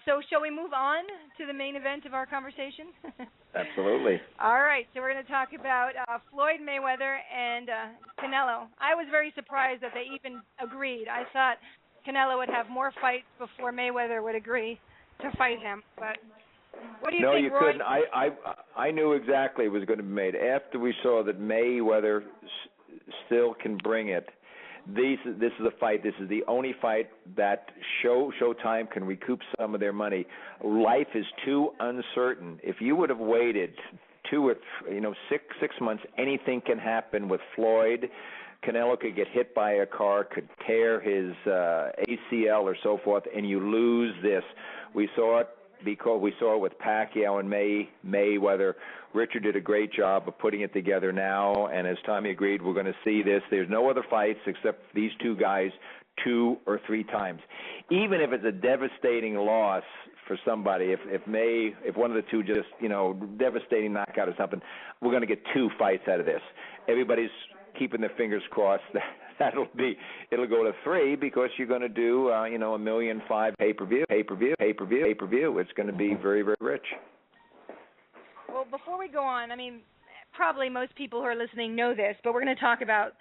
So shall we move on to the main event of our conversation? Absolutely. All right. So we're going to talk about Floyd Mayweather and Canelo. I was very surprised that they even agreed. I thought Canelo would have more fights before Mayweather would agree to fight him. But what do you think, No, you Roy? couldn't. I knew exactly it was going to be made after we saw that Mayweather still can bring it. This is a fight. This is the only fight that Showtime can recoup some of their money. Life is too uncertain. If you would have waited 2 or 6 months, anything can happen with Floyd. Canelo could get hit by a car, could tear his ACL or so forth, and you lose this. We saw it because we saw it with Pacquiao and Mayweather. Richard did a great job of putting it together now, and as Tommy agreed, we're going to see this. There's no other fights except these 2 guys 2 or 3 times. Even if it's a devastating loss for somebody, if one of the 2 just, devastating knockout or something, we're going to get 2 fights out of this. Everybody's keeping their fingers crossed it'll go to 3 because you're going to do $1.5 million pay-per-view. It's going to be very, very rich. Well, before we go on, I mean, probably most people who are listening know this, but we're going to talk about,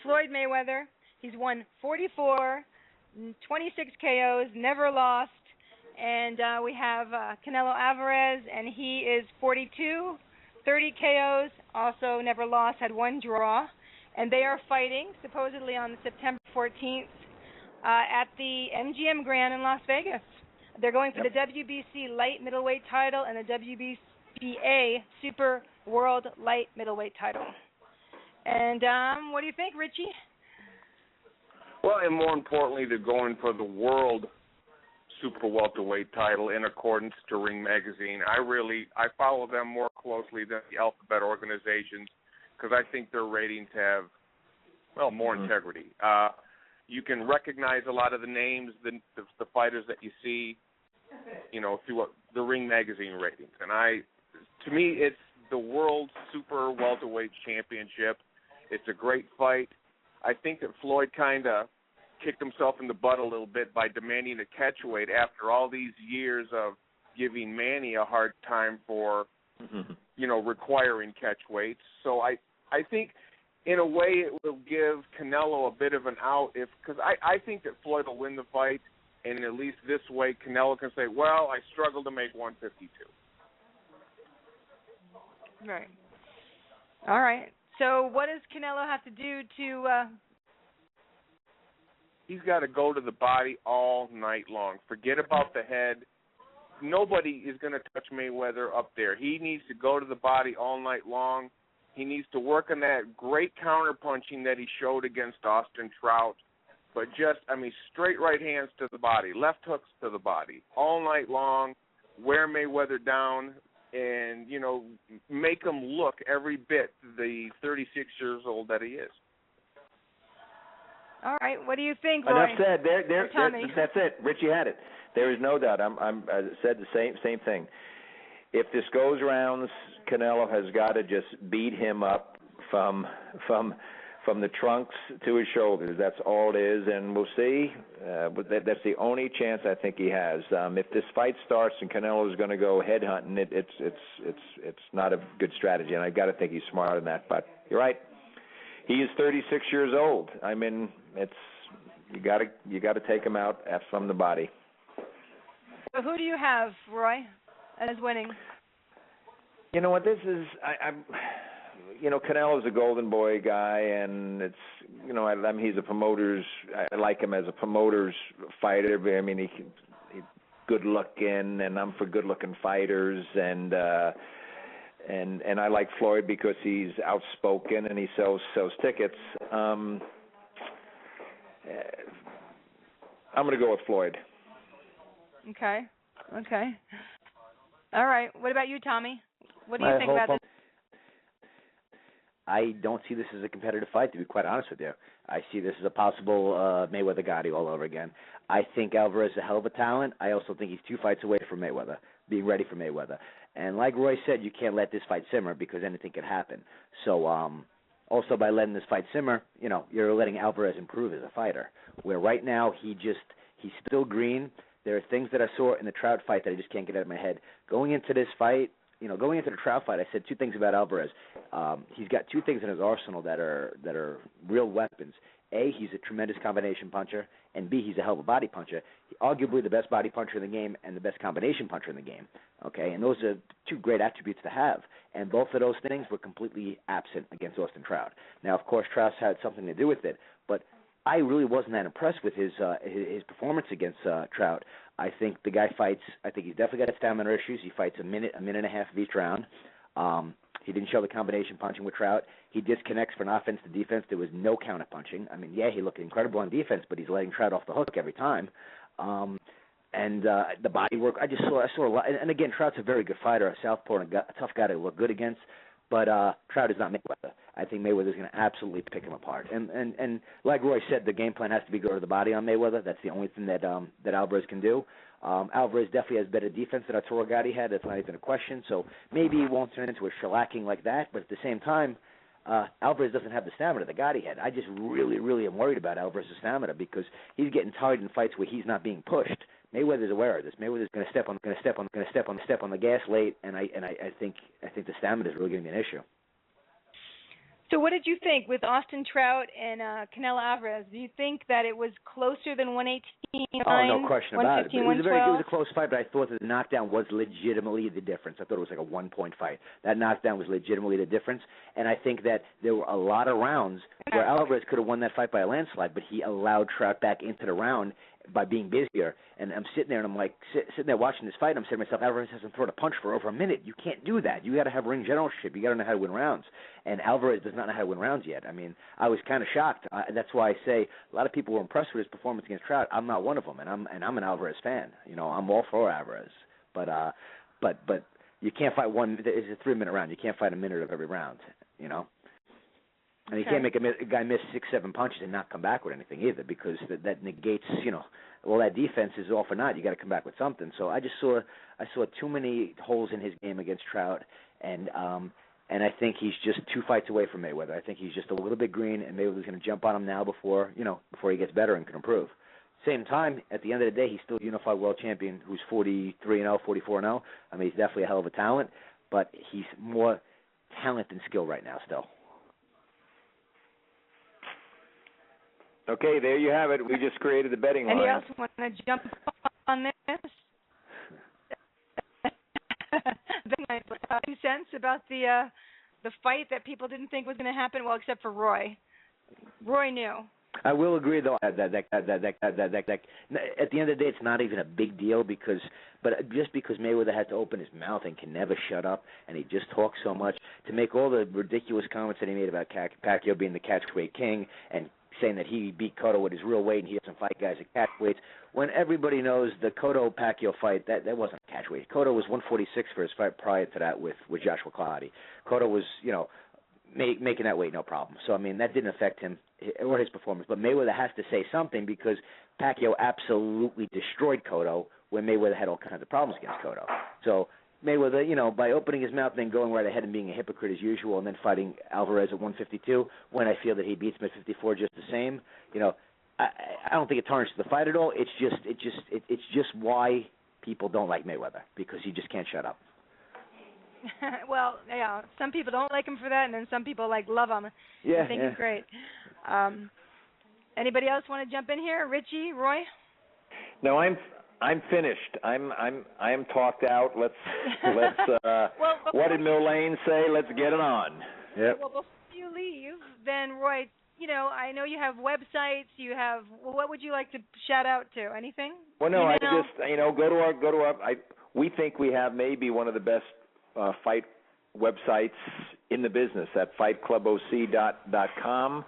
Floyd Mayweather. He's won 44, 26 KOs, never lost. And we have Canelo Alvarez, and he is 42, 30 KOs, also never lost, had 1 draw. And they are fighting, supposedly on September 14th, at the MGM Grand in Las Vegas. They're going for the WBC light middleweight title and the WBA Super World Light Middleweight title. And what do you think, Richie? Well, and more importantly, they're going for the World Super Welterweight title in accordance to Ring Magazine. I follow them more closely than the alphabet organizations because I think their ratings have, more integrity. You can recognize a lot of the names, the fighters that you see, through the Ring Magazine ratings. And to me, it's the World Super Welterweight Championship. It's a great fight. I think that Floyd kind of kicked himself in the butt a little bit by demanding a catchweight after all these years of giving Manny a hard time for, requiring catchweights. So I think, in a way, it will give Canelo a bit of an out because I think that Floyd will win the fight, and at least this way Canelo can say, well, I struggled to make 152. Right. All right. So what does Canelo have to do to... He's got to go to the body all night long. Forget about the head. Nobody is going to touch Mayweather up there. He needs to go to the body all night long. He needs to work on that great counter-punching that he showed against Austin Trout. But straight right hands to the body, left hooks to the body, all night long, wear Mayweather down, and, make him look every bit the 36 years old that he is. All right, what do you think, Roy? Enough said. That's it. Richie had it. There is no doubt. I said the same thing. If this goes rounds, Canelo has got to just beat him up from the trunks to his shoulders. That's all it is, and we'll see. But that's the only chance I think he has. If this fight starts and Canelo is going to go headhunting, it's not a good strategy, and I got to think he's smarter than that. But you're right. He is 36 years old. You got to take him out from the body. So who do you have, Roy, as winning? You know what? This is Canelo's a golden boy guy, and it's he's a promoter's. I like him as a promoter's fighter. He's good looking, and I'm for good looking fighters, and I like Floyd because he's outspoken and he sells tickets. I'm going to go with Floyd. Okay. All right. What about you, Tommy? What do you think about this? I don't see this as a competitive fight, to be quite honest with you. I see this as a possible Mayweather-Gotti all over again. I think Alvarez is a hell of a talent. I also think he's 2 fights away from Mayweather, being ready for Mayweather. And like Roy said, you can't let this fight simmer because anything could happen. So also by letting this fight simmer, you're letting Alvarez improve as a fighter. Where right now he's still green. There are things that I saw in the Trout fight that I just can't get out of my head. Going into this fight, going into the Trout fight, I said 2 things about Alvarez. He's got 2 things in his arsenal that are real weapons. A, he's a tremendous combination puncher, and B, he's a hell of a body puncher. Arguably the best body puncher in the game and the best combination puncher in the game. Okay, and those are 2 great attributes to have. And both of those things were completely absent against Austin Trout. Now, of course, Trout's had something to do with it, but I really wasn't that impressed with his performance against Trout. I think the guy fights. I think he's definitely got stamina issues. He fights a minute and a half of each round. He didn't show the combination punching with Trout. He disconnects from offense to defense. There was no counter punching. He looked incredible on defense, but he's letting Trout off the hook every time. And the body work. I saw a lot. And again, Trout's a very good fighter, a southpaw, and a tough guy to look good against. But Trout is not Mayweather. I think Mayweather's going to absolutely pick him apart. And like Roy said, the game plan has to be go to the body on Mayweather. That's the only thing that Alvarez can do. Alvarez definitely has better defense than Arturo Gatti had. That's not even a question. So maybe he won't turn into a shellacking like that. But at the same time, Alvarez doesn't have the stamina the Gotti had. I just really, really am worried about Alvarez's stamina because he's getting tired in fights where he's not being pushed. Mayweather's aware of this. Mayweather's going to step on the gas late, and I think the stamina is really going to be an issue. So what did you think with Austin Trout and Canelo Alvarez? Do you think that it was closer than 118? Oh, no question about it. It was a close fight, but I thought that the knockdown was legitimately the difference. I thought it was like a 1-point fight. That knockdown was legitimately the difference, and I think that there were a lot of rounds where Alvarez could have won that fight by a landslide, but he allowed Trout back into the round by being busier. And I'm sitting there, and I'm like, sitting there watching this fight, and I'm saying to myself, Alvarez hasn't thrown a punch for over a minute. You can't do that. You got to have ring generalship. You got to know how to win rounds. And Alvarez does not know how to win rounds yet. I mean, I was kind of shocked. That's why I say a lot of people were impressed with his performance against Trout. I'm not one of them, and I'm an Alvarez fan. You know, I'm all for Alvarez. But you can't fight one. It's a 3-minute round. You can't fight a minute of every round. You know. And you can't make a guy miss 6-7 punches and not come back with anything either, because that negates, you know, all that defense is all for naught. You got to come back with something. So I saw too many holes in his game against Trout, and I think he's just 2 fights away from Mayweather. I think he's just a little bit green, and Mayweather's going to jump on him now before he gets better and can improve. Same time, at the end of the day, he's still a unified world champion who's 43-0, 44-0. I mean, he's definitely a hell of a talent, but he's more talent than skill right now still. Okay, there you have it. We just created the betting line. Anybody else want to jump on this? Any sense about the fight that people didn't think was going to happen? Well, except for Roy. Roy knew. I will agree, though, that at the end of the day, it's not even a big deal but just because Mayweather had to open his mouth and can never shut up, and he just talks so much, to make all the ridiculous comments that he made about Pacquiao being the catchweight king and saying that he beat Cotto at his real weight and he doesn't fight guys at catchweights, when everybody knows the Cotto-Pacquiao fight, that wasn't a catchweight. Cotto was 146 for his fight prior to that with Joshua Clottey. Cotto was, making that weight no problem. So, I mean, that didn't affect him or his performance. But Mayweather has to say something because Pacquiao absolutely destroyed Cotto when Mayweather had all kinds of problems against Cotto. So Mayweather, by opening his mouth and then going right ahead and being a hypocrite as usual and then fighting Alvarez at 152 when I feel that he beats him at 54 just the same, I don't think it tarnishes the fight at all. It's just why people don't like Mayweather, because he just can't shut up. Well, yeah, some people don't like him for that, and then some people love him. Yeah, I think he's great. Anybody else want to jump in here? Richie, Roy? No, I'm finished. I am talked out. Let's what did Mill Lane say? Let's get it on. Yep. Well, before you leave, then Roy, I know you have websites. What would you like to shout out to? Anything? Well, no, Email? I just go to our. We think we have maybe one of the best fight websites in the business at fightcluboc.com.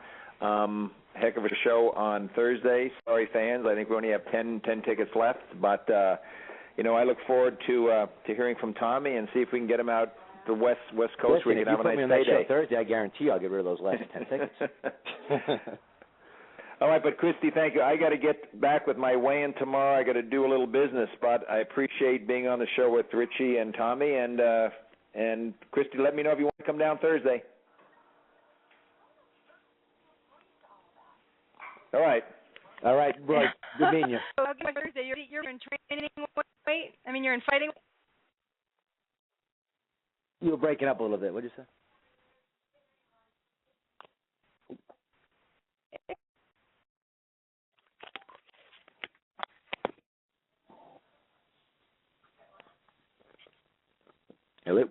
Heck of a show on Thursday. Sorry, fans. I think we only have 10 tickets left. But, I look forward to hearing from Tommy and see if we can get him out the West Coast where we can have a nice day. Thursday, I guarantee you I'll get rid of those last 10 tickets. All right, but Christy, thank you. I got to get back with my weigh-in tomorrow. I got to do a little business, but I appreciate being on the show with Richie and Tommy. And Christy, let me know if you want to come down Thursday. All right, Roy. Good meeting you. Thursday, you're in training weight? I mean, you're in fighting. You were breaking up a little bit. What did you say? Hello?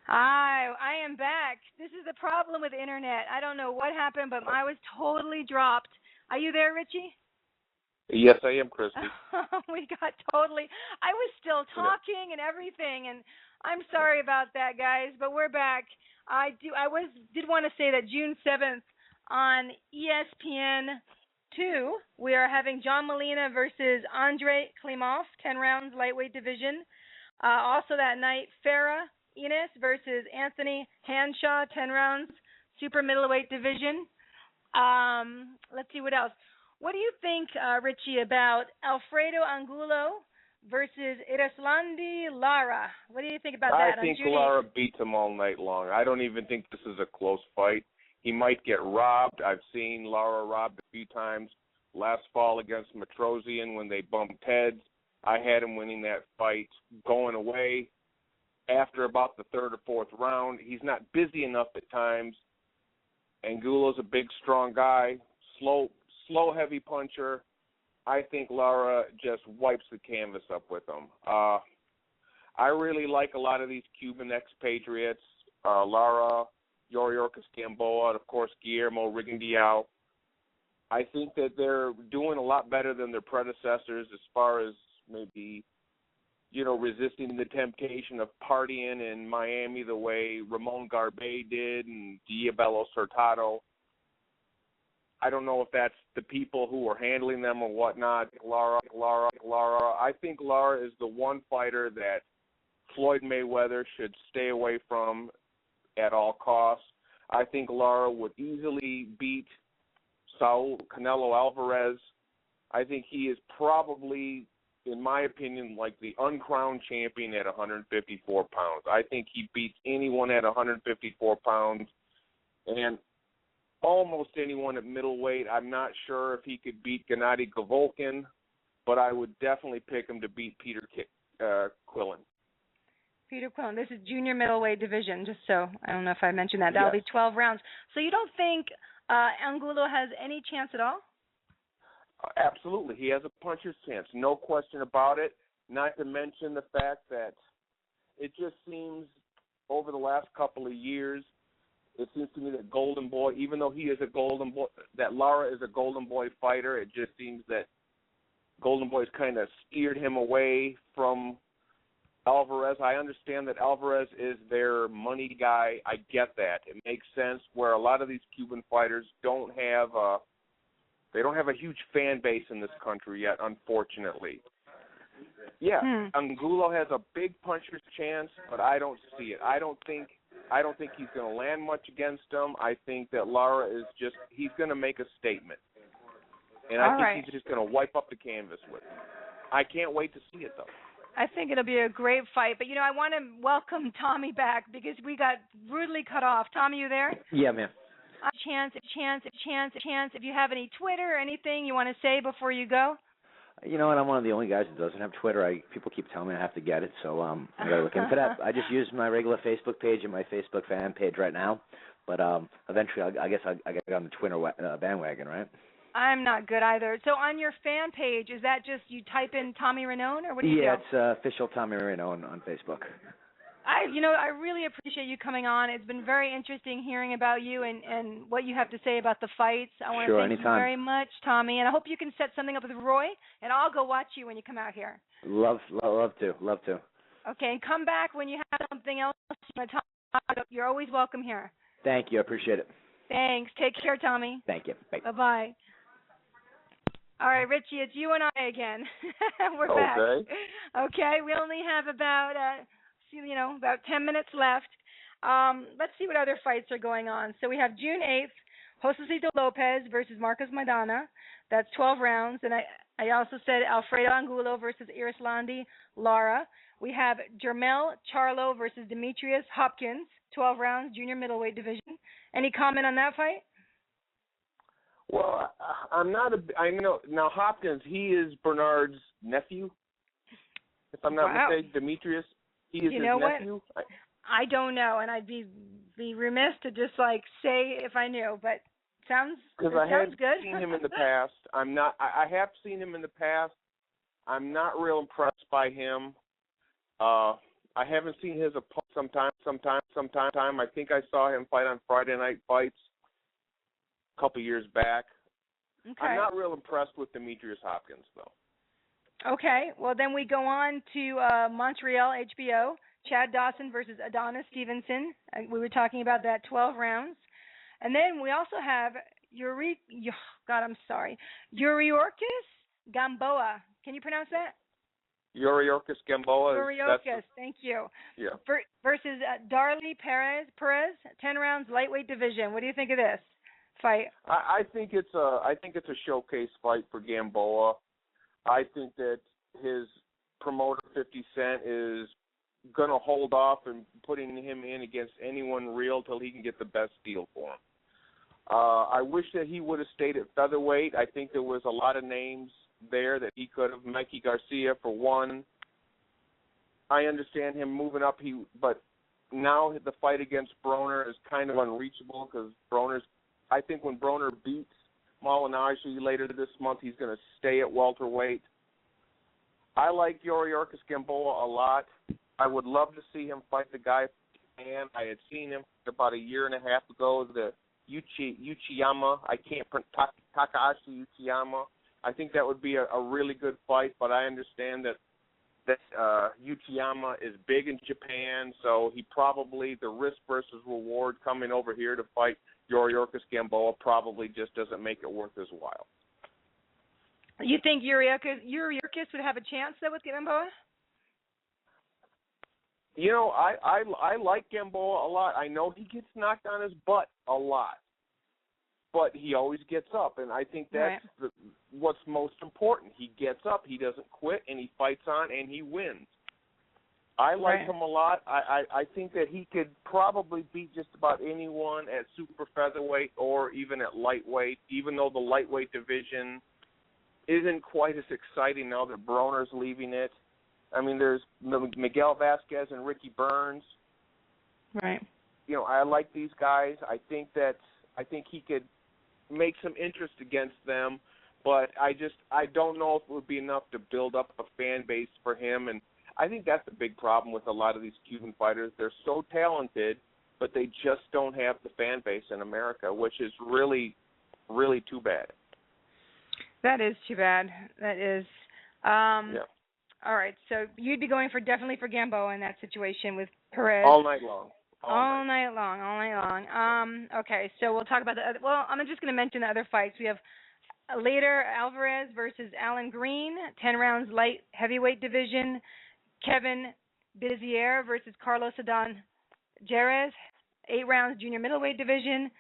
Hi, I am back. This is the problem with internet. I don't know what happened, but I was totally dropped. Are you there, Richie? Yes, I am, Christy. We got totally. I was still talking and everything, and I'm sorry about that, guys. But we're back. I did want to say that June 7th on ESPN2, we are having John Molina versus Andre Klimov, 10 rounds lightweight division. Also that night, Farah Enos versus Anthony Hanshaw, 10 rounds super middleweight division. Let's see what else. What do you think, Richie, about Alfredo Angulo versus Erislandy Lara? What do you think about that? I think Lara beats him all night long. I don't even think this is a close fight. He might get robbed. I've seen Lara robbed a few times. Last fall against Matrosian when they bumped heads, I had him winning that fight going away after about the third or fourth round. He's not busy enough at times. Angulo's a big, strong guy, slow, heavy puncher. I think Lara just wipes the canvas up with him. I really like a lot of these Cuban expatriates, Lara, Yoriorkis Gamboa, and, of course, Guillermo Rigondeaux. I think that they're doing a lot better than their predecessors as far as maybe, resisting the temptation of partying in Miami the way Ramon Garbe did and Diablo Hurtado. I don't know if that's the people who are handling them or whatnot. Lara. I think Lara is the one fighter that Floyd Mayweather should stay away from at all costs. I think Lara would easily beat Saul Canelo Alvarez. I think he is probably, in my opinion, like the uncrowned champion at 154 pounds. I think he beats anyone at 154 pounds and almost anyone at middleweight. I'm not sure if he could beat Gennady Golovkin, but I would definitely pick him to beat Peter Quillen. Peter Quillen. This is junior middleweight division, just so I don't know if I mentioned that. That'll be 12 rounds. So you don't think Angulo has any chance at all? Absolutely. He has a puncher's chance, no question about it, not to mention the fact that it just seems over the last couple of years, it seems to me that Golden Boy, even though he is a Golden Boy, that Lara is a Golden Boy fighter, it just seems that Golden Boy's kind of steered him away from Alvarez. I understand that Alvarez is their money guy. I get that. It makes sense where a lot of these Cuban fighters don't have a huge fan base in this country yet, unfortunately. Yeah, Angulo has a big puncher's chance, but I don't see it. I don't think he's going to land much against him. I think that Lara he's going to make a statement. And I think he's just going to wipe up the canvas with him. I can't wait to see it, though. I think it'll be a great fight. But, I want to welcome Tommy back because we got rudely cut off. Tommy, you there? Yeah, man. A chance. If you have any Twitter or anything you want to say before you go? You know what? I'm one of the only guys that doesn't have Twitter. People keep telling me I have to get it, so I got to look into that. I just use my regular Facebook page and my Facebook fan page right now. But eventually, I guess I get on the Twitter bandwagon, right? I'm not good either. So on your fan page, is that just you type in Tommy Rainone, or what do you do? Yeah, it's official Tommy Rainone on Facebook. I really appreciate you coming on. It's been very interesting hearing about you and what you have to say about the fights. I want to thank you very much, Tommy, and I hope you can set something up with Roy, and I'll go watch you when you come out here. Love to. Okay, and come back when you have something else you want to talk about. You're always welcome here. Thank you. I appreciate it. Thanks. Take care, Tommy. Thank you. Bye. Bye-bye. All right, Richie, it's you and I again. We're back. Okay, we only have about 10 minutes left. Let's see what other fights are going on. So we have June 8th, Josecito Lopez versus Marcos Maidana. That's 12 rounds. And I also said Alfredo Angulo versus Erislandy Lara. We have Jermel Charlo versus Demetrius Hopkins, 12 rounds, junior middleweight division. Any comment on that fight? Well, now Hopkins, he is Bernard's nephew, if I'm not mistaken. Demetrius, he is his nephew. I don't know, and I'd be remiss to just say if I knew, but sounds good. Because I have seen him in the past. I have seen him in the past. I'm not real impressed by him. I haven't seen his opponent sometime. I think I saw him fight on Friday Night Fights a couple years back. Okay. I'm not real impressed with Demetrius Hopkins, though. Okay. Well, then we go on to Montreal, HBO. Chad Dawson versus Adonis Stevenson. We were talking about that 12 rounds. And then we also have Yuriorkis Gamboa. Can you pronounce that? Yuriorkis Gamboa. Yuriorkis, thank you. Yeah. Versus Darley Perez, 10 rounds, lightweight division. What do you think of this fight? I think it's a showcase fight for Gamboa. I think that his promoter 50 Cent is going to hold off and putting him in against anyone real till he can get the best deal for him. I wish that he would have stayed at featherweight. I think there was a lot of names there that he could have. Mikey Garcia, for one. I understand him moving up, but now the fight against Broner is kind of unreachable because I think when Broner beats Malignaggi later this month, he's going to stay at welterweight. I like Yuriorkis Gamboa a lot. I would love to see him fight the guy from Japan. I had seen him about a year and a half ago, the Uchiyama. Takahashi Uchiyama. I think that would be a really good fight, but I understand that Uchiyama is big in Japan, so the risk versus reward coming over here to fight Yuriorkis Gamboa probably just doesn't make it worth his while. You think Yuriorkis would have a chance, though, with Gamboa? You know, I like Gamboa a lot. I know he gets knocked on his butt a lot, but he always gets up, and I think that's what's most important. He gets up, he doesn't quit, and he fights on, and he wins. I like him a lot. I think that he could probably beat just about anyone at super featherweight or even at lightweight, even though the lightweight division isn't quite as exciting now that Broner's leaving it. I mean, there's Miguel Vasquez and Ricky Burns. Right. You know, I like these guys. I think he could make some interest against them, but I don't know if it would be enough to build up a fan base for him. And I think that's the big problem with a lot of these Cuban fighters. They're so talented, but they just don't have the fan base in America, which is really, really too bad. That is too bad. That is. Yeah. All right, so you'd be going definitely for Gamboa in that situation with Perez. All night long. All night long. Okay, so we'll talk about the other. Well, I'm just going to mention the other fights. We have later Alvarez versus Alan Green, 10 rounds light heavyweight division. Kevin Bizier versus Carlos Adon Jerez, 8 rounds junior middleweight division.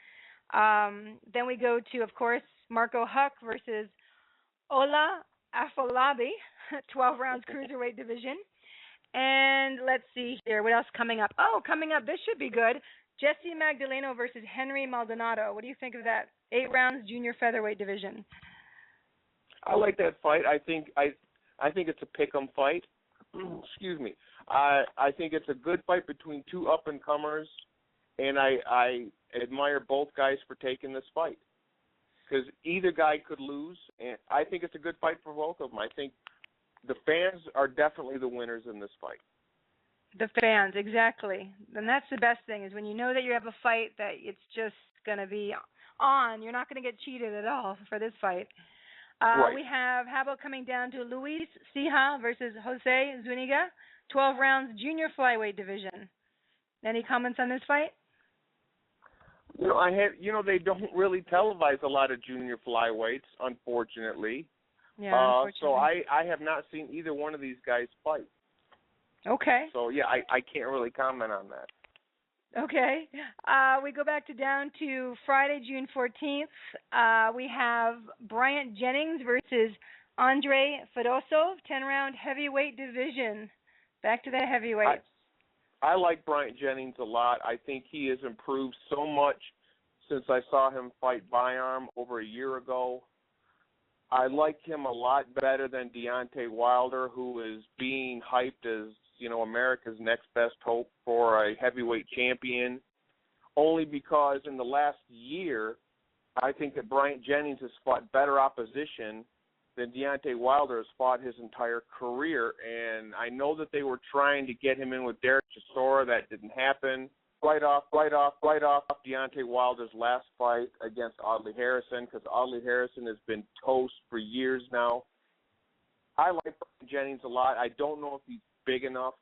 Then we go to, of course, Marco Huck versus Ola Afolabi, 12 rounds cruiserweight division. And let's see here. What else coming up? Coming up, this should be good. Jesse Magdaleno versus Henry Maldonado. What do you think of that? 8 rounds junior featherweight division. I like that fight. I think it's a pick'em fight. Excuse me. I think it's a good fight between two up-and-comers, and I admire both guys for taking this fight. Because either guy could lose, and I think it's a good fight for both of them. I think the fans are definitely the winners in this fight. The fans, exactly. And that's the best thing, is when you know that you have a fight that it's just going to be on. You're not going to get cheated at all for this fight. Right. We have, how about coming down to Luis Sija versus Jose Zuniga, 12 rounds junior flyweight division. Any comments on this fight? They don't really televise a lot of junior flyweights, unfortunately. Yeah, unfortunately. So I have not seen either one of these guys fight. Okay. So, yeah, I can't really comment on that. Okay. We go down to Friday, June 14th. We have Bryant Jennings versus Andre Fedosov, 10-round heavyweight division. Back to the heavyweights. I like Bryant Jennings a lot. I think he has improved so much since I saw him fight Byarm over a year ago. I like him a lot better than Deontay Wilder, who is being hyped as, America's next best hope for a heavyweight champion, only because in the last year, I think that Bryant Jennings has fought better opposition than Deontay Wilder has fought his entire career. And I know that they were trying to get him in with Derek Chisora. That didn't happen. Right off Deontay Wilder's last fight against Audley Harrison, because Audley Harrison has been toast for years now. I like Brian Jennings a lot. I don't know if he's big enough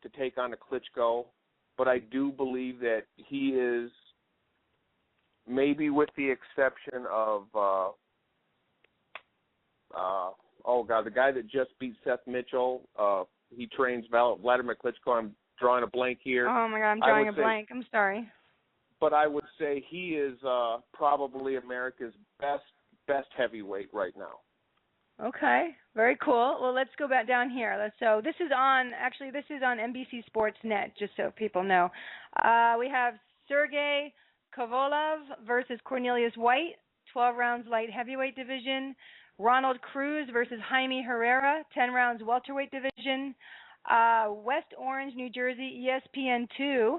to take on a Klitschko, but I do believe that he is, maybe with the exception of, the guy that just beat Seth Mitchell. He trains Vladimir Klitschko. I'm drawing a blank here. Oh, my God, I'm drawing a blank. I'm sorry. But I would say he is probably America's best heavyweight right now. Okay, very cool. Well, let's go back down here. So this is on NBC Sports Net, just so people know. We have Sergey Kovalev versus Cornelius White, 12 rounds light heavyweight division. Ronald Cruz versus Jaime Herrera, 10 rounds welterweight division. West Orange, New Jersey, ESPN2.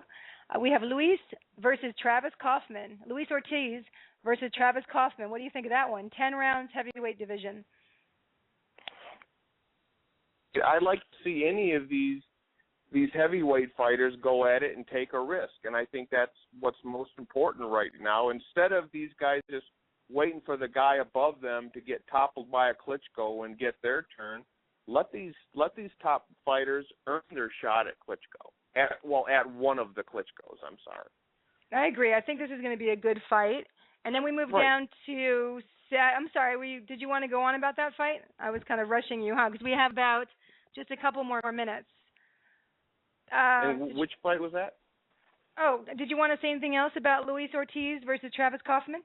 We have Luis versus Travis Kaufman. Luis Ortiz versus Travis Kaufman. What do you think of that one? 10 rounds heavyweight division. I'd like to see any of these heavyweight fighters go at it and take a risk, and I think that's what's most important right now. Instead of these guys just waiting for the guy above them to get toppled by a Klitschko and get their turn, let these top fighters earn their shot at Klitschko. At one of the Klitschkos, I'm sorry. I agree. I think this is going to be a good fight. And then we move down to I'm sorry, did you want to go on about that fight? I was kind of rushing you, huh? Because we have about just a couple more minutes. And which fight was that? Oh, did you want to say anything else about Luis Ortiz versus Travis Kaufman?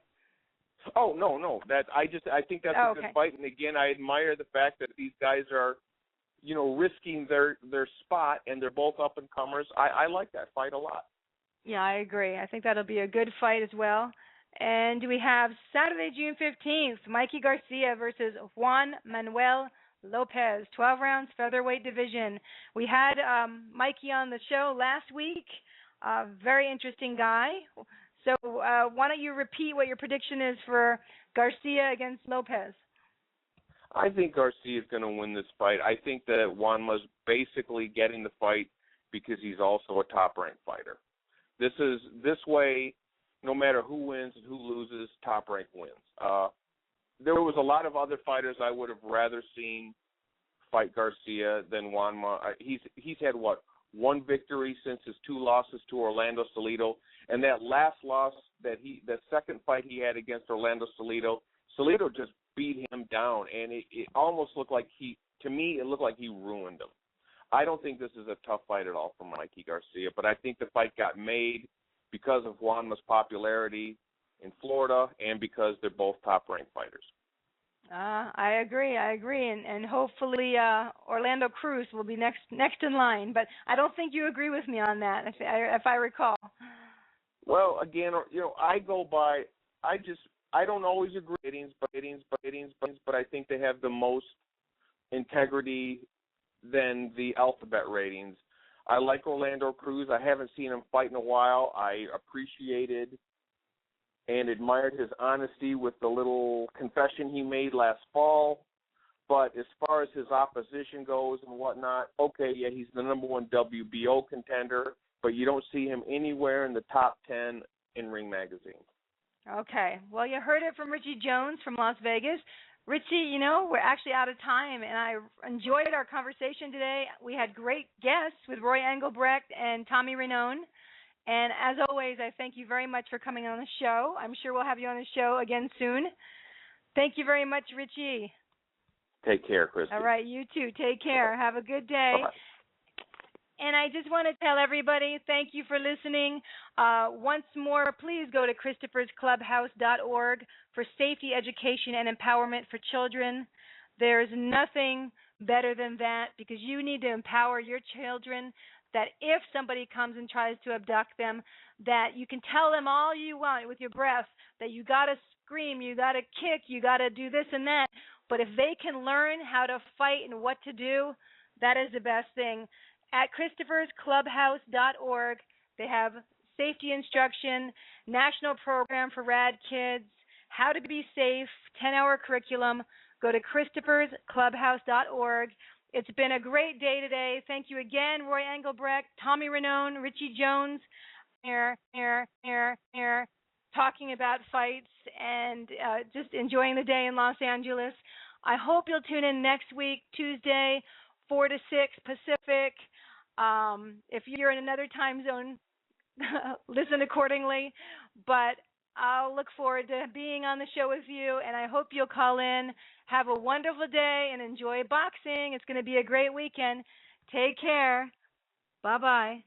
Oh, no. I think that's a good fight. And again, I admire the fact that these guys are, risking their spot, and they're both up and comers. I like that fight a lot. Yeah, I agree. I think that'll be a good fight as well. And we have Saturday, June 15th, Mikey Garcia versus Juan Manuel Lopez, 12 rounds featherweight division. We had Mikey on the show last week. Very interesting guy. So why don't you repeat what your prediction is for Garcia against Lopez? I think Garcia is going to win this fight. I think that Juanma's basically getting the fight because he's also a top-ranked fighter. This way, no matter who wins and who loses, top-ranked wins. There was a lot of other fighters I would have rather seen fight Garcia than Juanma. He's had, one victory since his 2 losses to Orlando Salido, and that last loss that second fight he had against Orlando Salido just beat him down, and it almost looked like it looked like he ruined him. I don't think this is a tough fight at all for Mikey Garcia, but I think the fight got made because of Juanma's popularity in Florida and because they're both top-ranked fighters. I agree, and hopefully Orlando Cruz will be next in line. But I don't think you agree with me on that, if I recall. Well, again, I go by. I don't always agree with ratings, but I think they have the most integrity than the alphabet ratings. I like Orlando Cruz. I haven't seen him fight in a while. I appreciated and admired his honesty with the little confession he made last fall. But as far as his opposition goes and whatnot, okay, yeah, he's the number 1 WBO contender, but you don't see him anywhere in the top 10 in Ring Magazine. Okay. Well, you heard it from Richie Jones from Las Vegas. Richie, we're actually out of time, and I enjoyed our conversation today. We had great guests with Roy Englebrecht and Tommy Rainone. And as always, I thank you very much for coming on the show. I'm sure we'll have you on the show again soon. Thank you very much, Richie. Take care, Christy. All right, you too. Take care. Have a good day. Bye-bye. And I just want to tell everybody, thank you for listening. Once more, please go to Christopher'sClubhouse.org for safety, education, and empowerment for children. There's nothing better than that, because you need to empower your children, that if somebody comes and tries to abduct them, that you can tell them all you want with your breath, that you got to scream, you got to kick, you got to do this and that. But if they can learn how to fight and what to do, that is the best thing. At Christopher'sClubhouse.org, they have safety instruction, national program for rad kids, how to be safe, 10-hour curriculum. go to Christopher'sClubhouse.org. It's been a great day today. Thank you again, Roy Englebrecht, Tommy Rainone, Richie Jones, here, talking about fights and just enjoying the day in Los Angeles. I hope you'll tune in next week, Tuesday, 4 to 6 Pacific. If you're in another time zone, listen accordingly. But I'll look forward to being on the show with you, and I hope you'll call in. Have a wonderful day and enjoy boxing. It's going to be a great weekend. Take care. Bye-bye.